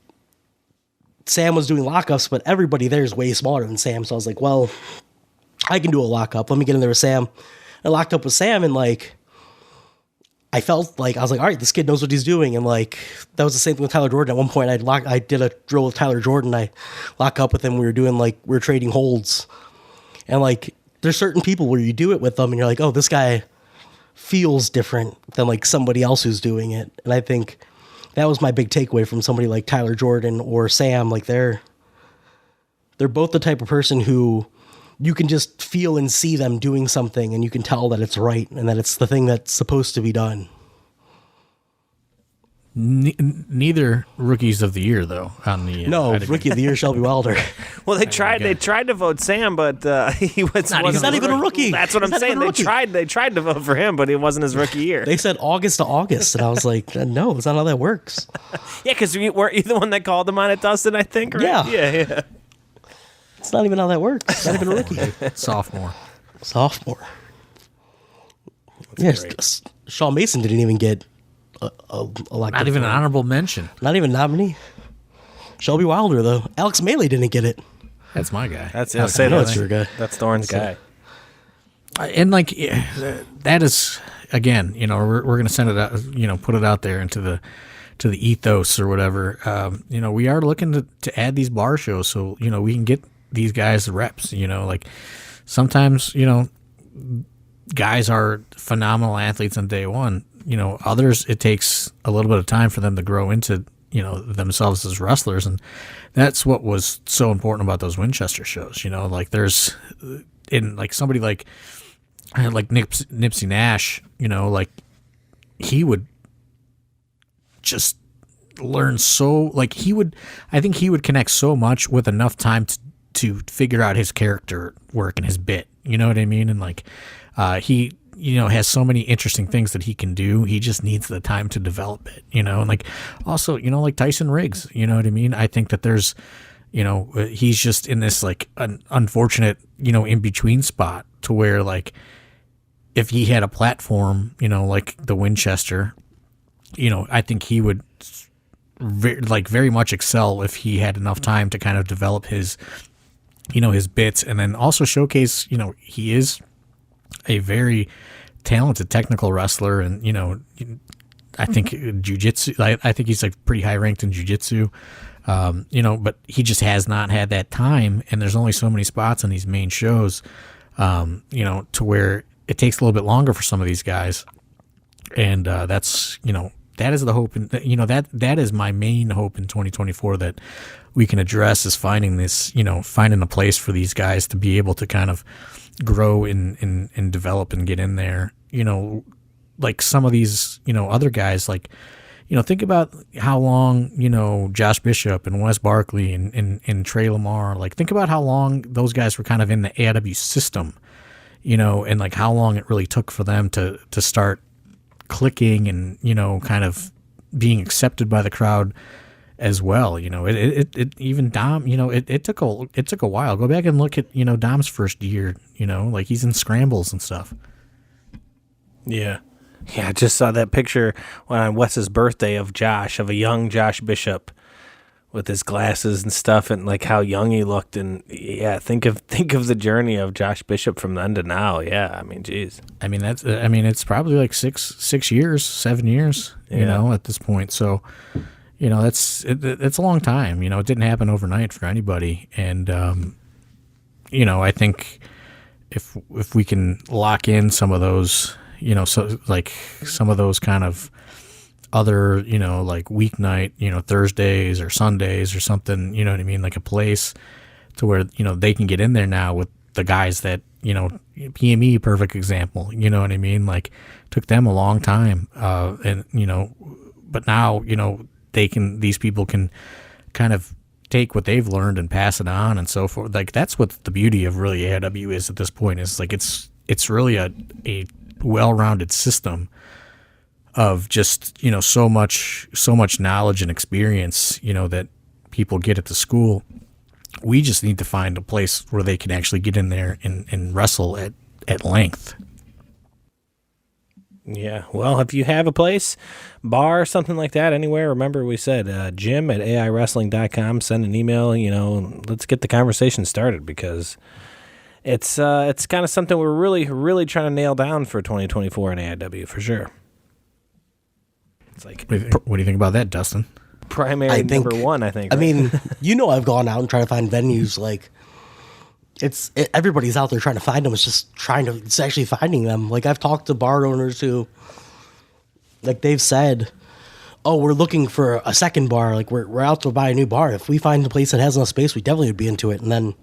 Sam was doing lockups, but everybody there is way smaller than Sam. So I was well, I can do a lockup. Let me get in there with Sam. I locked up with Sam, and, I felt I was all right, this kid knows what he's doing. And, that was the same thing with Tyler Jordan. At one point, I did a drill with Tyler Jordan. I lock up with him. We were doing, we were trading holds. And, there's certain people where you do it with them, and you're oh, this guy feels different than, somebody else who's doing it. And I think that was my big takeaway from somebody like Tyler Jordan or Sam. They're both the type of person who you can just feel and see them doing something, and you can tell that it's right and that it's the thing that's supposed to be done. Neither rookies of the year though on the rookie of the year Shelby Wilder. Well, they tried to vote Sam, but he he's not even a rookie. That's what I'm saying. They tried to vote for him, but it wasn't his rookie year. They said August to August, and I was no, that's not how that works. Yeah, because weren't you the one that called him on it, Dustin? I think. Right? Yeah. It's not even how that works. It's not even a rookie. Sophomore. Yes, Shaw Mason didn't even get not even an honorable mention. Not even nominee. Shelby Wilder, though. Alex Maley didn't get it. That's my guy. That's your guy. That's Thorne's guy. And that is again, we're going to send it out, put it out there into the ethos or whatever. We are looking to add these bar shows so we can get these guys reps. Sometimes guys are phenomenal athletes on day one. others, it takes a little bit of time for them to grow into, themselves as wrestlers. And that's what was so important about those Winchester shows. Like there's in like somebody like Nipsey Nash, like he would just learn I think he would connect so much with enough time to figure out his character work and his bit, you know what I mean? And like he has so many interesting things that he can do. He just needs the time to develop it, and like also, like Tyson Riggs, you know what I mean? I think that there's, he's just in this like an unfortunate, in between spot to where like if he had a platform, like the Winchester, I think he would very much excel if he had enough time to kind of develop his, his bits, and then also showcase, he is a very talented technical wrestler, and I think jiu-jitsu, I think he's like pretty high ranked in jiu-jitsu, but he just has not had that time, and there's only so many spots on these main shows, to where it takes a little bit longer for some of these guys, and that's that is the hope, and that is my main hope in 2024 that we can address, is finding this, finding a place for these guys to be able to kind of grow and develop and get in there. Like some of these, other guys, like, think about how long, Josh Bishop and Wes Barkley and Trey Lamar, like think about how long those guys were kind of in the AIW system, and like how long it really took for them to start clicking and, kind of being accepted by the crowd as well. It even Dom, it took a while. Go back and look at, Dom's first year, like he's in scrambles and stuff. Yeah. Yeah, I just saw that picture on Wes's birthday of a young Josh Bishop with his glasses and stuff, and like how young he looked. And yeah, think of the journey of Josh Bishop from then to now. Yeah, I mean, geez. I mean, it's probably like 7 years, at this point. So, it's a long time. It didn't happen overnight for anybody. And, I think if we can lock in some of those, so like some of those kind of other, like weeknight, Thursdays or Sundays or something, you know what I mean? Like a place to where, they can get in there now with the guys that, PME, perfect example, you know what I mean? Like took them a long time. And, but now, these people can kind of take what they've learned and pass it on and so forth. Like that's what the beauty of really AIW is at this point, is like, it's really a well-rounded system of just, so much knowledge and experience, that people get at the school. We just need to find a place where they can actually get in there and wrestle at length. Yeah. Well, if you have a place, bar, something like that, anywhere, remember we said Jim@AIWrestling.com, send an email, let's get the conversation started, because it's kind of something we're really, really trying to nail down for 2024 in AIW for sure. It's like, what do you think about that, Dustin? Primary number one, I think. I right? mean, I've gone out and tried to find venues. Like, everybody's out there trying to find them. It's actually finding them. Like, I've talked to bar owners who, like, they've said, "Oh, we're looking for a second bar. Like, we're out to buy a new bar. If we find a place that has enough space, we definitely would be into it." And then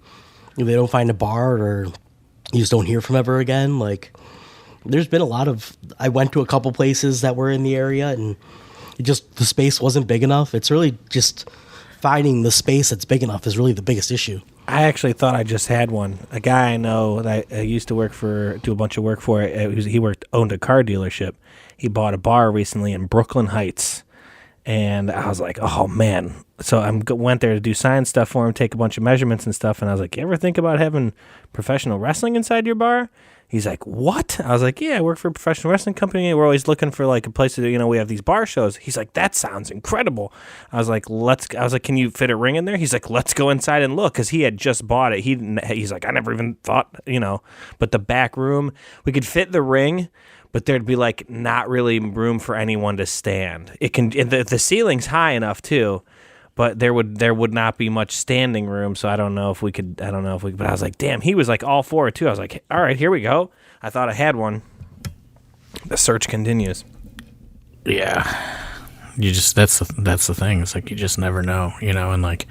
if they don't find a bar, or you just don't hear from ever again. Like, there's been a lot of. I went to a couple places that were in the area, and the space wasn't big enough. It's really just finding the space that's big enough is really the biggest issue. I actually thought I just had one. A guy I know that I used to do a bunch of work for. He owned a car dealership. He bought a bar recently in Brooklyn Heights, and I was like, oh man. So I went there to do science stuff for him, take a bunch of measurements and stuff. And I was like, you ever think about having professional wrestling inside your bar? He's like, what? I was like, yeah, I work for a professional wrestling company. We're always looking for like a place to, we have these bar shows. He's like, that sounds incredible. I was like, can you fit a ring in there? He's like, let's go inside and look. Cause he had just bought it. He's like, I never even thought, but the back room, we could fit the ring, but there'd be like not really room for anyone to stand. The ceiling's high enough too, but there would not be much standing room, so I don't know if we could, but I was like, damn, he was like all for it too. I was like, all right, here we go. I thought I had one. The search continues. Yeah. That's the thing. It's like you just never know, and like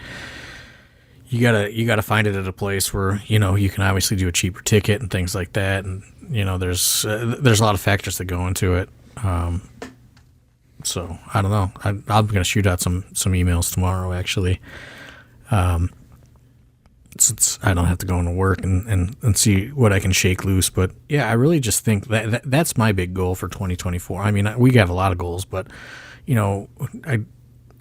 you gotta find it at a place where you can obviously do a cheaper ticket and things like that, and there's a lot of factors that go into it. So I don't know. I'm gonna shoot out some emails tomorrow actually, since I don't have to go into work and see what I can shake loose. But yeah, I really just think that's my big goal for 2024. I mean, we have a lot of goals, but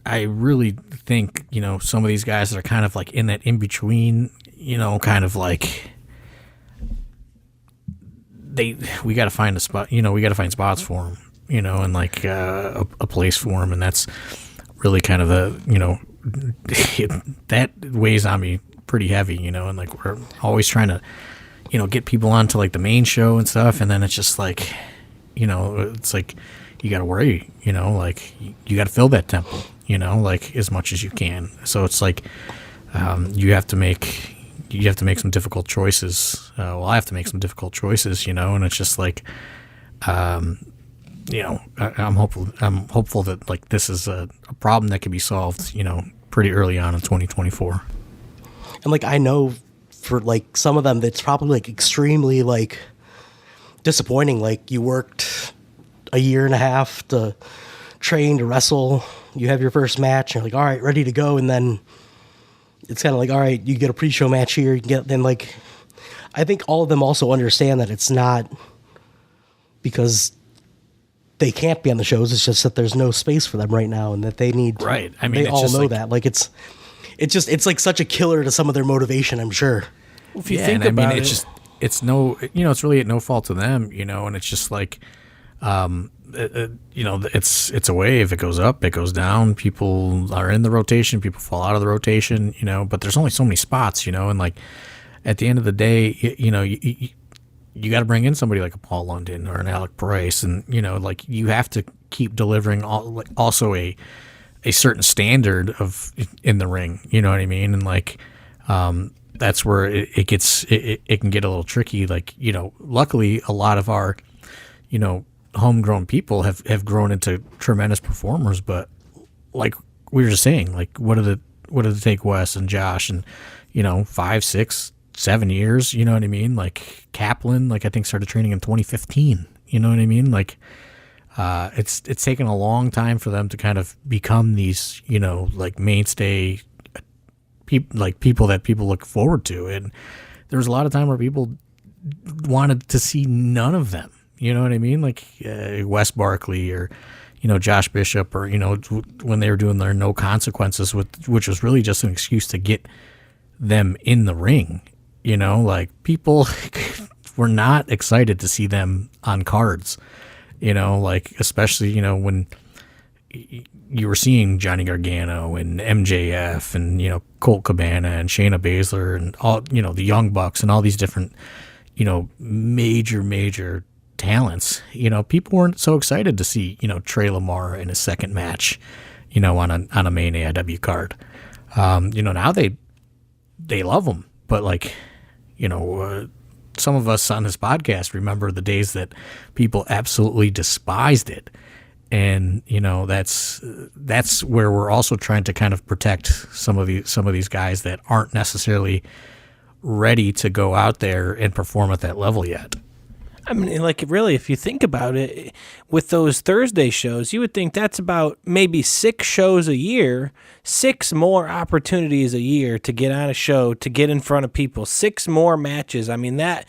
I really think, some of these guys that are kind of like in that in between, kind of like we got to find a spot, we got to find spots for them, and like a place for them. And that's really kind of that weighs on me pretty heavy, and like we're always trying to, get people onto like the main show and stuff. And then it's just like, it's like, you got to worry, like you got to fill that temple, like as much as you can. So it's like you have to make some difficult choices. Well, I have to make some difficult choices, and it's just like, I'm hopeful that like this is a problem that can be solved, pretty early on in 2024. And like I know for like some of them, that's probably like extremely like disappointing. Like you worked a year and a half to train, to wrestle, you have your first match, and you're like, all right, ready to go. And then it's kind of like, all right, you get a pre-show match here. You can get, then like, I think all of them also understand that it's not because they can't be on the shows. It's just that there's no space for them right now and that they need, right. I mean, they all know that. Like it's like such a killer to some of their motivation, I'm sure. If you think about it, it's really at no fault to them, and it's just like, it's a wave. It goes up, it goes down. People are in the rotation, people fall out of the rotation, but there's only so many spots, and like at the end of the day, you got to bring in somebody like a Paul London or an Alec Price, and like you have to keep delivering also a certain standard of in the ring, you know what I mean? And like that's where it can get a little tricky. Like, luckily a lot of our homegrown people have grown into tremendous performers, but like we were just saying, like what did it take Wes and Josh and 5, 6, 7 years, you know what I mean? Like Kaplan, like I think started training in 2015, you know what I mean? Like it's taken a long time for them to kind of become these like mainstay people that people look forward to. And there was a lot of time where people wanted to see none of them. You know what I mean? Like Wes Barkley or, Josh Bishop or, when they were doing their no consequences, which was really just an excuse to get them in the ring. Like people were not excited to see them on cards, like especially, when you were seeing Johnny Gargano and MJF and, Colt Cabana and Shayna Baszler and all, the Young Bucks and all these different, major talents. People weren't so excited to see, Trey Lamar in his second match, on a main AIW card. Now they love him, but like, some of us on this podcast remember the days that people absolutely despised it. And, that's where we're also trying to kind of protect some of these guys that aren't necessarily ready to go out there and perform at that level yet. I mean, like, really, if you think about it, with those Thursday shows, you would think that's about maybe 6 shows a year, 6 more opportunities a year to get on a show, to get in front of people, 6 more matches. I mean, that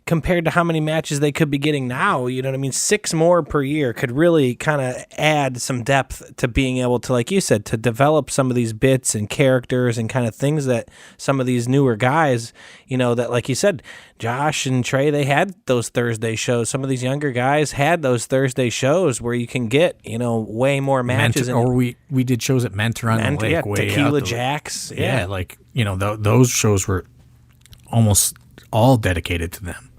compared to how many matches they could be getting now, you know what I mean? 6 more per year could really kind of add some depth to being able to, like you said, to develop some of these bits and characters and kind of things that some of these newer guys, that, like you said, Josh and Trey, they had those Thursday shows. Some of these younger guys had those Thursday shows where you can get, way more matches. Or we did shows at Mentor on the Lake. Yeah, way Tequila out Jacks. Yeah, like, those shows were almost all dedicated to them.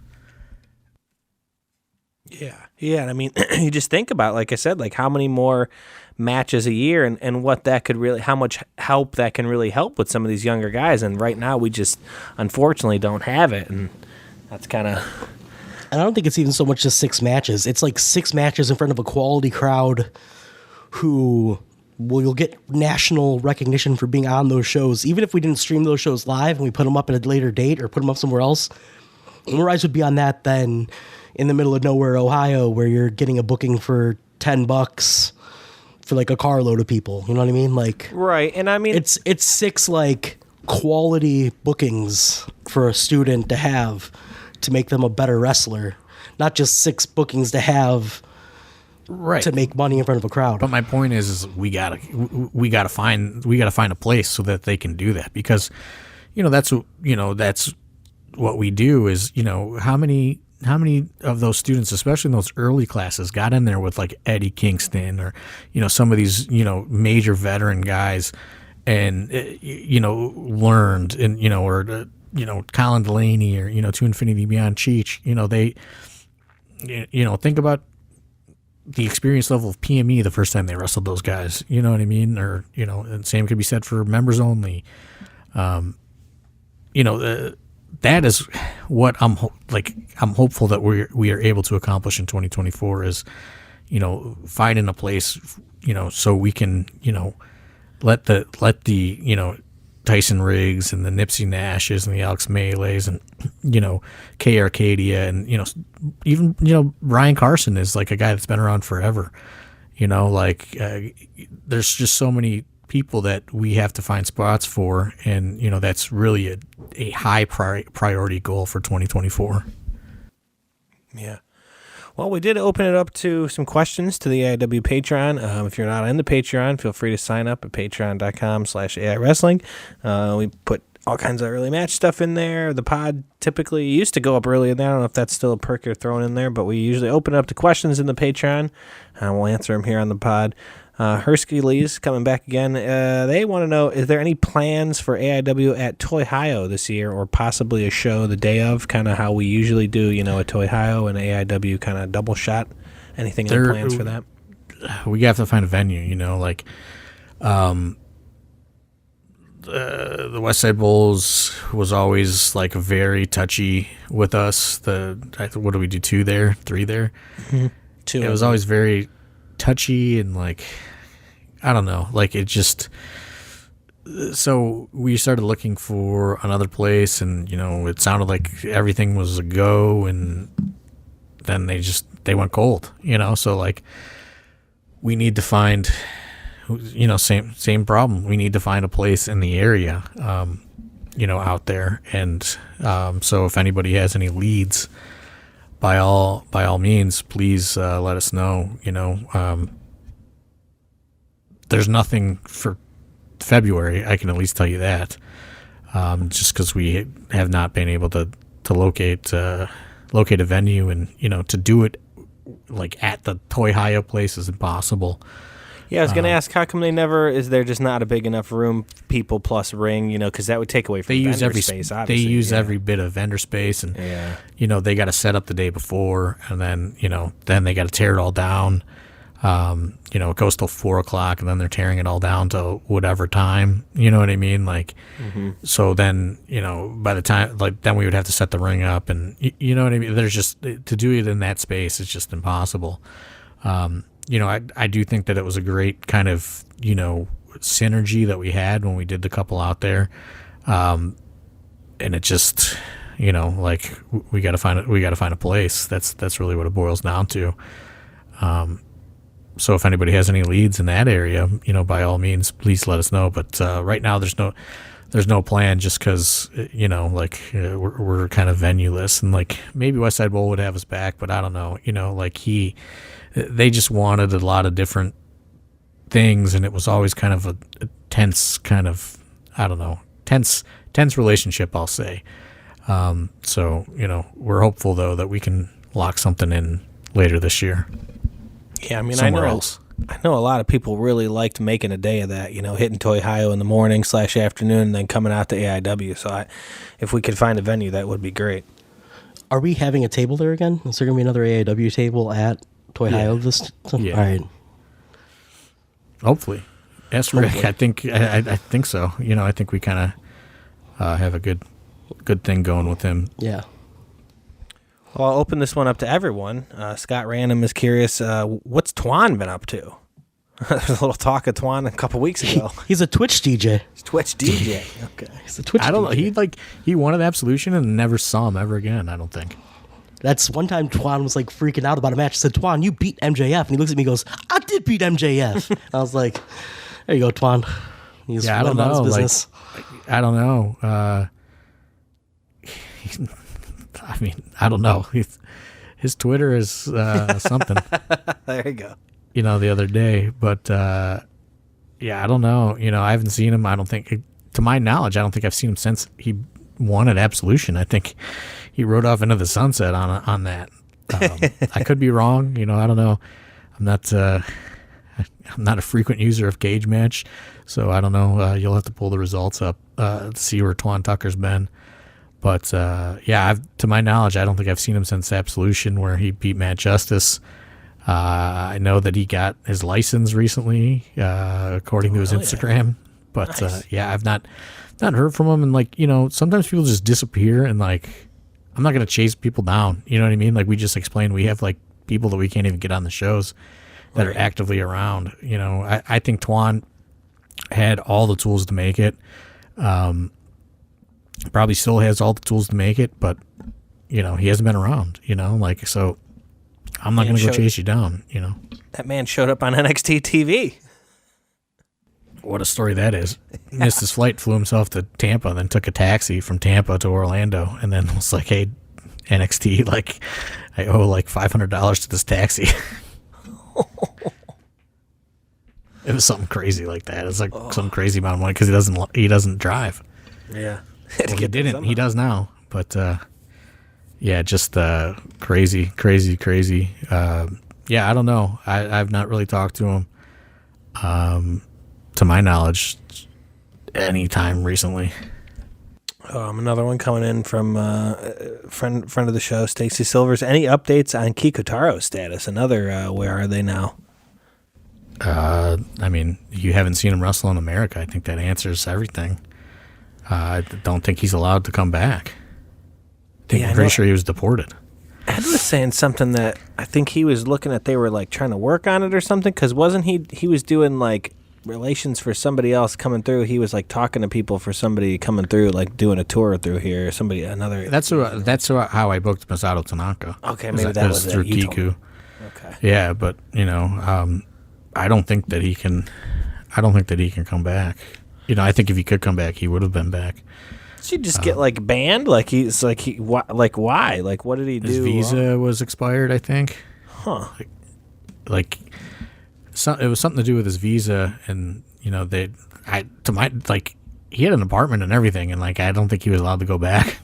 Yeah. I mean, you just think about, like I said, like how many more matches a year and what that could really, how much help that can really help with some of these younger guys. And right now we just unfortunately don't have it. And that's kind of... And I don't think it's even so much just 6 matches. It's like 6 matches in front of a quality crowd who you'll get national recognition for being on those shows. Even if we didn't stream those shows live and we put them up at a later date or put them up somewhere else, more eyes would be on that than in the middle of nowhere, Ohio, where you're getting a booking for $10 for like a carload of people. You know what I mean? Like, right. And I mean, it's 6 like quality bookings for a student to have to make them a better wrestler, not just 6 bookings to have to make money in front of a crowd. But my point is we gotta find a place so that they can do that, because that's what we do is how many of those students, especially in those early classes, got in there with like Eddie Kingston or some of these major veteran guys and learned, and or Colin Delaney or To Infinity Beyond Cheech. They think about the experience level of PME the first time they wrestled those guys. You know what I mean? Or and same could be said for members only. That is what I'm hopeful that we are able to accomplish in 2024 is, finding a place, so we can, let the Tyson Riggs and the Nipsey Nashes and the Alex Melees and, Kay Arcadia and, even, Ryan Carson is like a guy that's been around forever, there's just so many people that we have to find spots for, and that's really a high priority goal for 2024. Yeah. Well, we did open it up to some questions to the AIW Patreon. If you're not in the Patreon, feel free to sign up at patreon.com/AI Wrestling. We put all kinds of early match stuff in there. The pod typically used to go up early in there. I don't know if that's still a perk you're throwing in there, but we usually open it up to questions in the Patreon. We'll answer them here on the pod. Hersky Lee's coming back again. They want to know, is there any plans for AIW at Toyhio this year, or possibly a show the day of, kind of how we usually do, at Toyhio and AIW kind of double shot? Anything in plans for that? We have to find a venue, the West Side Bulls was always like very touchy with us. What do we do? 2 there, 3 there? Mm-hmm. 2. It was always very touchy and like, I don't know, like it just, so we started looking for another place, and it sounded like everything was a go, and then they went cold, so like we need to find, same problem, we need to find a place in the area out there, and so if anybody has any leads, by all means, please let us know. There's nothing for February, I can at least tell you that. Just because we have not been able to locate a venue, and to do it like at the Toyhio place is impossible. Yeah, I was going to ask, how come is there just not a big enough room, people plus ring, because that would take away from vendor space, obviously. They use every bit of vendor space, and, they got to set up the day before, and then, then they got to tear it all down. It goes till 4:00, and then they're tearing it all down to whatever time, you know what I mean? Like, so then, by the time, like, then we would have to set the ring up, and you know what I mean? There's just, to do it in that space, it's just impossible. I do think that it was a great kind of, synergy that we had when we did the couple out there. And it just, like we got to find a place. That's really what it boils down to. So if anybody has any leads in that area, by all means, please let us know. But, right now there's no plan, just cause, we're kind of venueless, and like maybe Westside Bowl would have us back, but I don't know, they just wanted a lot of different things, and it was always kind of a tense kind of, I don't know, tense relationship, I'll say. So, we're hopeful though that we can lock something in later this year. Yeah, I mean, somewhere else. I know a lot of people really liked making a day of that, hitting Toyhio in the morning / afternoon, and then coming out to AIW. So if we could find a venue, that would be great. Are we having a table there again? Is there going to be another AIW table at Toyhio this time? Yeah. All right. Hopefully. Yes, Rick. I think so. I think we kind of have a good thing going with him. Yeah. Well, I'll open this one up to everyone. Scott Random is curious, what's Twan been up to? There's a little talk of Twan a couple weeks ago. He's a Twitch DJ. He's Twitch DJ. Okay. He's a Twitch DJ. I don't know. He wanted Absolution and never saw him ever again, I don't think. That's one time Twan was like freaking out about a match. I said, Twan, you beat MJF. And he looks at me and goes, I did beat MJF. I was like, there you go, Twan. He's I don't know. His business. I don't know. I mean, I don't know. His Twitter is something. There you go. The other day. But, yeah, I don't know. I haven't seen him. I don't think, to my knowledge, I don't think I've seen him since he won at Absolution. I think he rode off into the sunset on that. I could be wrong. I don't know. I'm not a frequent user of Cage Match, so I don't know. You'll have to pull the results up to see where Twan Tucker's been. But, yeah, to my knowledge, I don't think I've seen him since Absolution, where he beat Matt Justice. I know that he got his license recently, according to his Instagram. But, Nice. Yeah, I've not heard from him. And, sometimes people just disappear, and, I'm not going to chase people down. You know what I mean? Like we just explained, we have, people that we can't even get on the shows that are actively around. I think Twan had all the tools to make it. Probably still has all the tools to make it, but he hasn't been around, so I'm not going to go chase you down, That man showed up on NXT TV. What a story that is. Missed his flight, flew himself to Tampa, then took a taxi from Tampa to Orlando, and then was like, hey, NXT, I owe $500 to this taxi. It was something crazy like that. It's some crazy amount of money because he doesn't drive. Yeah. Well, he didn't. He does now. But, yeah, just crazy. Yeah, I don't know. I've not really talked to him, to my knowledge, any time recently. Another one coming in from friend of the show, Stacy Silvers. Any updates on Kikotaro's status? Another, where are they now? I mean, you haven't seen him wrestle in America. I think that answers everything. I don't think he's allowed to come back. I'm pretty sure he was deported. Ed was saying something that I think he was looking at. They were trying to work on it or something. Because wasn't he was doing relations for somebody else coming through? He was talking to people for somebody coming through, doing a tour through here. That's how I booked Masato Tanaka. Okay, maybe that was through it. Kiku. Okay. Yeah, but I don't think that he can. I don't think that he can come back. I think if he could come back, he would have been back. Did he just get banned? Why? What did he do? His visa was expired, I think. Huh. It was something to do with his visa, and he had an apartment and everything, and I don't think he was allowed to go back.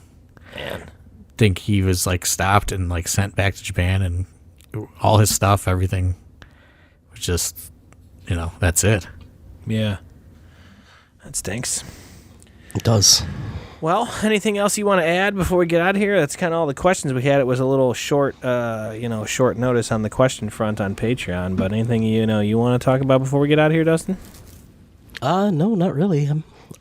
Man. I think he was stopped and sent back to Japan, and all his stuff, everything was just, that's it. Yeah. That stinks. It does. Well, anything else you want to add before we get out of here? That's kind of all the questions we had. It was a little short, short notice on the question front on Patreon. But anything you want to talk about before we get out of here, Dustin? No, not really.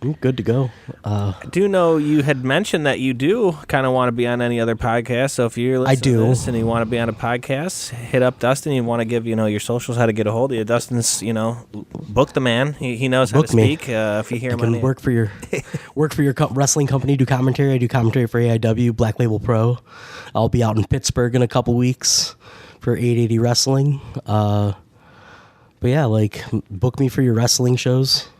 I'm good to go. I do know you had mentioned that you do kind of want to be on any other podcast. So if you're listening to this and you want to be on a podcast, hit up Dustin. You want to give your socials, how to get a hold of you. Dustin's book the man. He knows how to speak. If you hear him, can work for your wrestling company. Do commentary. I do commentary for AIW Black Label Pro. I'll be out in Pittsburgh in a couple weeks for 880 Wrestling. But yeah, book me for your wrestling shows.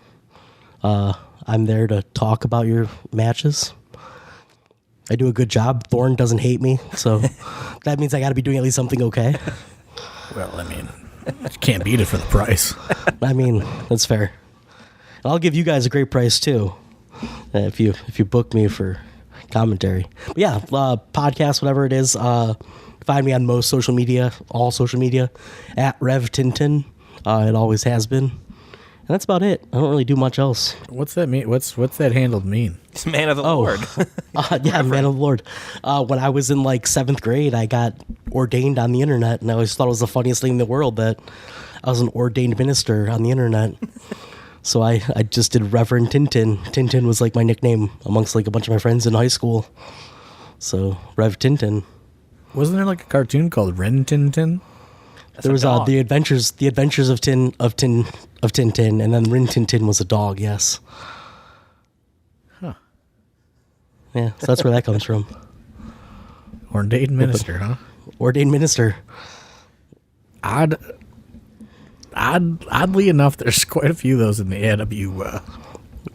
I'm there to talk about your matches. I do a good job. Thorne doesn't hate me, so that means I got to be doing at least something okay. Well, you can't beat it for the price. That's fair. And I'll give you guys a great price too, if you book me for commentary. But yeah, podcast, whatever it is. Find me on most social media, all social media, at Rev Tin Tin. It always has been. And that's about it. I don't really do much else. What's that mean? What's that handle mean? It's man of the Lord. Yeah, man of the Lord. When I was in 7th grade, I got ordained on the internet, and I always thought it was the funniest thing in the world that I was an ordained minister on the internet. So I just did Reverend Tin Tin. Tin Tin was my nickname amongst a bunch of my friends in high school. So Rev Tin Tin. Wasn't there like a cartoon called Rev Tin Tin? There was the adventures of Tin Tin, and then Rin Tin Tin was a dog. Yes. Huh. Yeah, so that's where that comes from. Ordained minister, huh? Ordained minister. Oddly enough, there's quite a few of those in the AW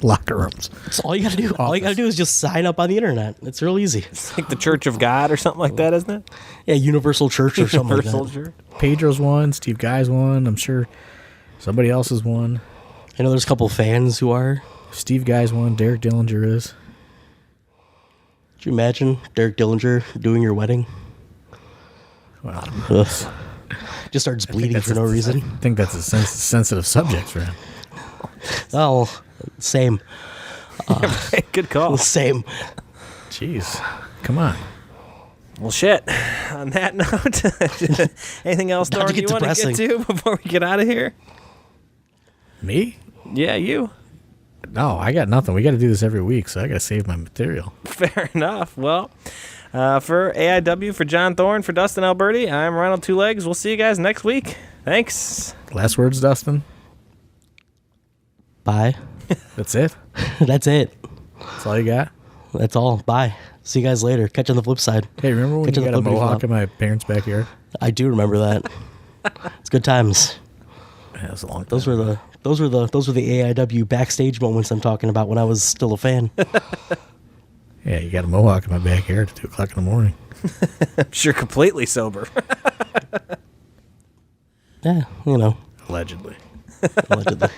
locker rooms. That's all you gotta do. All you gotta do is just sign up on the internet. It's real easy. It's like the Church of God or something like that, isn't it? Yeah, Universal Church or something Universal like that. Church. Pedro's one, Steve Guy's one. I'm sure somebody else is one. I know there's a couple fans who are. Steve Guy's one. Derek Dillinger is. Could you imagine Derek Dillinger doing your wedding? Well, Ugh. Just starts bleeding for no reason. I think that's a sensitive subject for him. Oh, same. Good call. Same. Jeez, come on. Well, shit. On that note, anything else, Not to Thorne, get you want to depressing. get to before we get out of here? Me? Yeah, you. No, I got nothing. We got to do this every week, so I got to save my material. Fair enough. Well, for AIW, for John Thorne, for Dustin Alberty, I'm Ronald Two Legs. We'll see you guys next week. Thanks. Last words, Dustin? Bye. That's it? That's it. That's all you got? That's all. Bye. See you guys later. Catch you on the flip side. Hey, remember when Catch you you on got a the flippity mohawk flop. in my parents' backyard? I do remember that. It's good times. That was a long time. Those were the AIW backstage moments I'm talking about when I was still a fan. Yeah, you got a mohawk in my backyard at 2 o'clock in the morning. I'm sure completely sober. Yeah, you know, Allegedly. allegedly.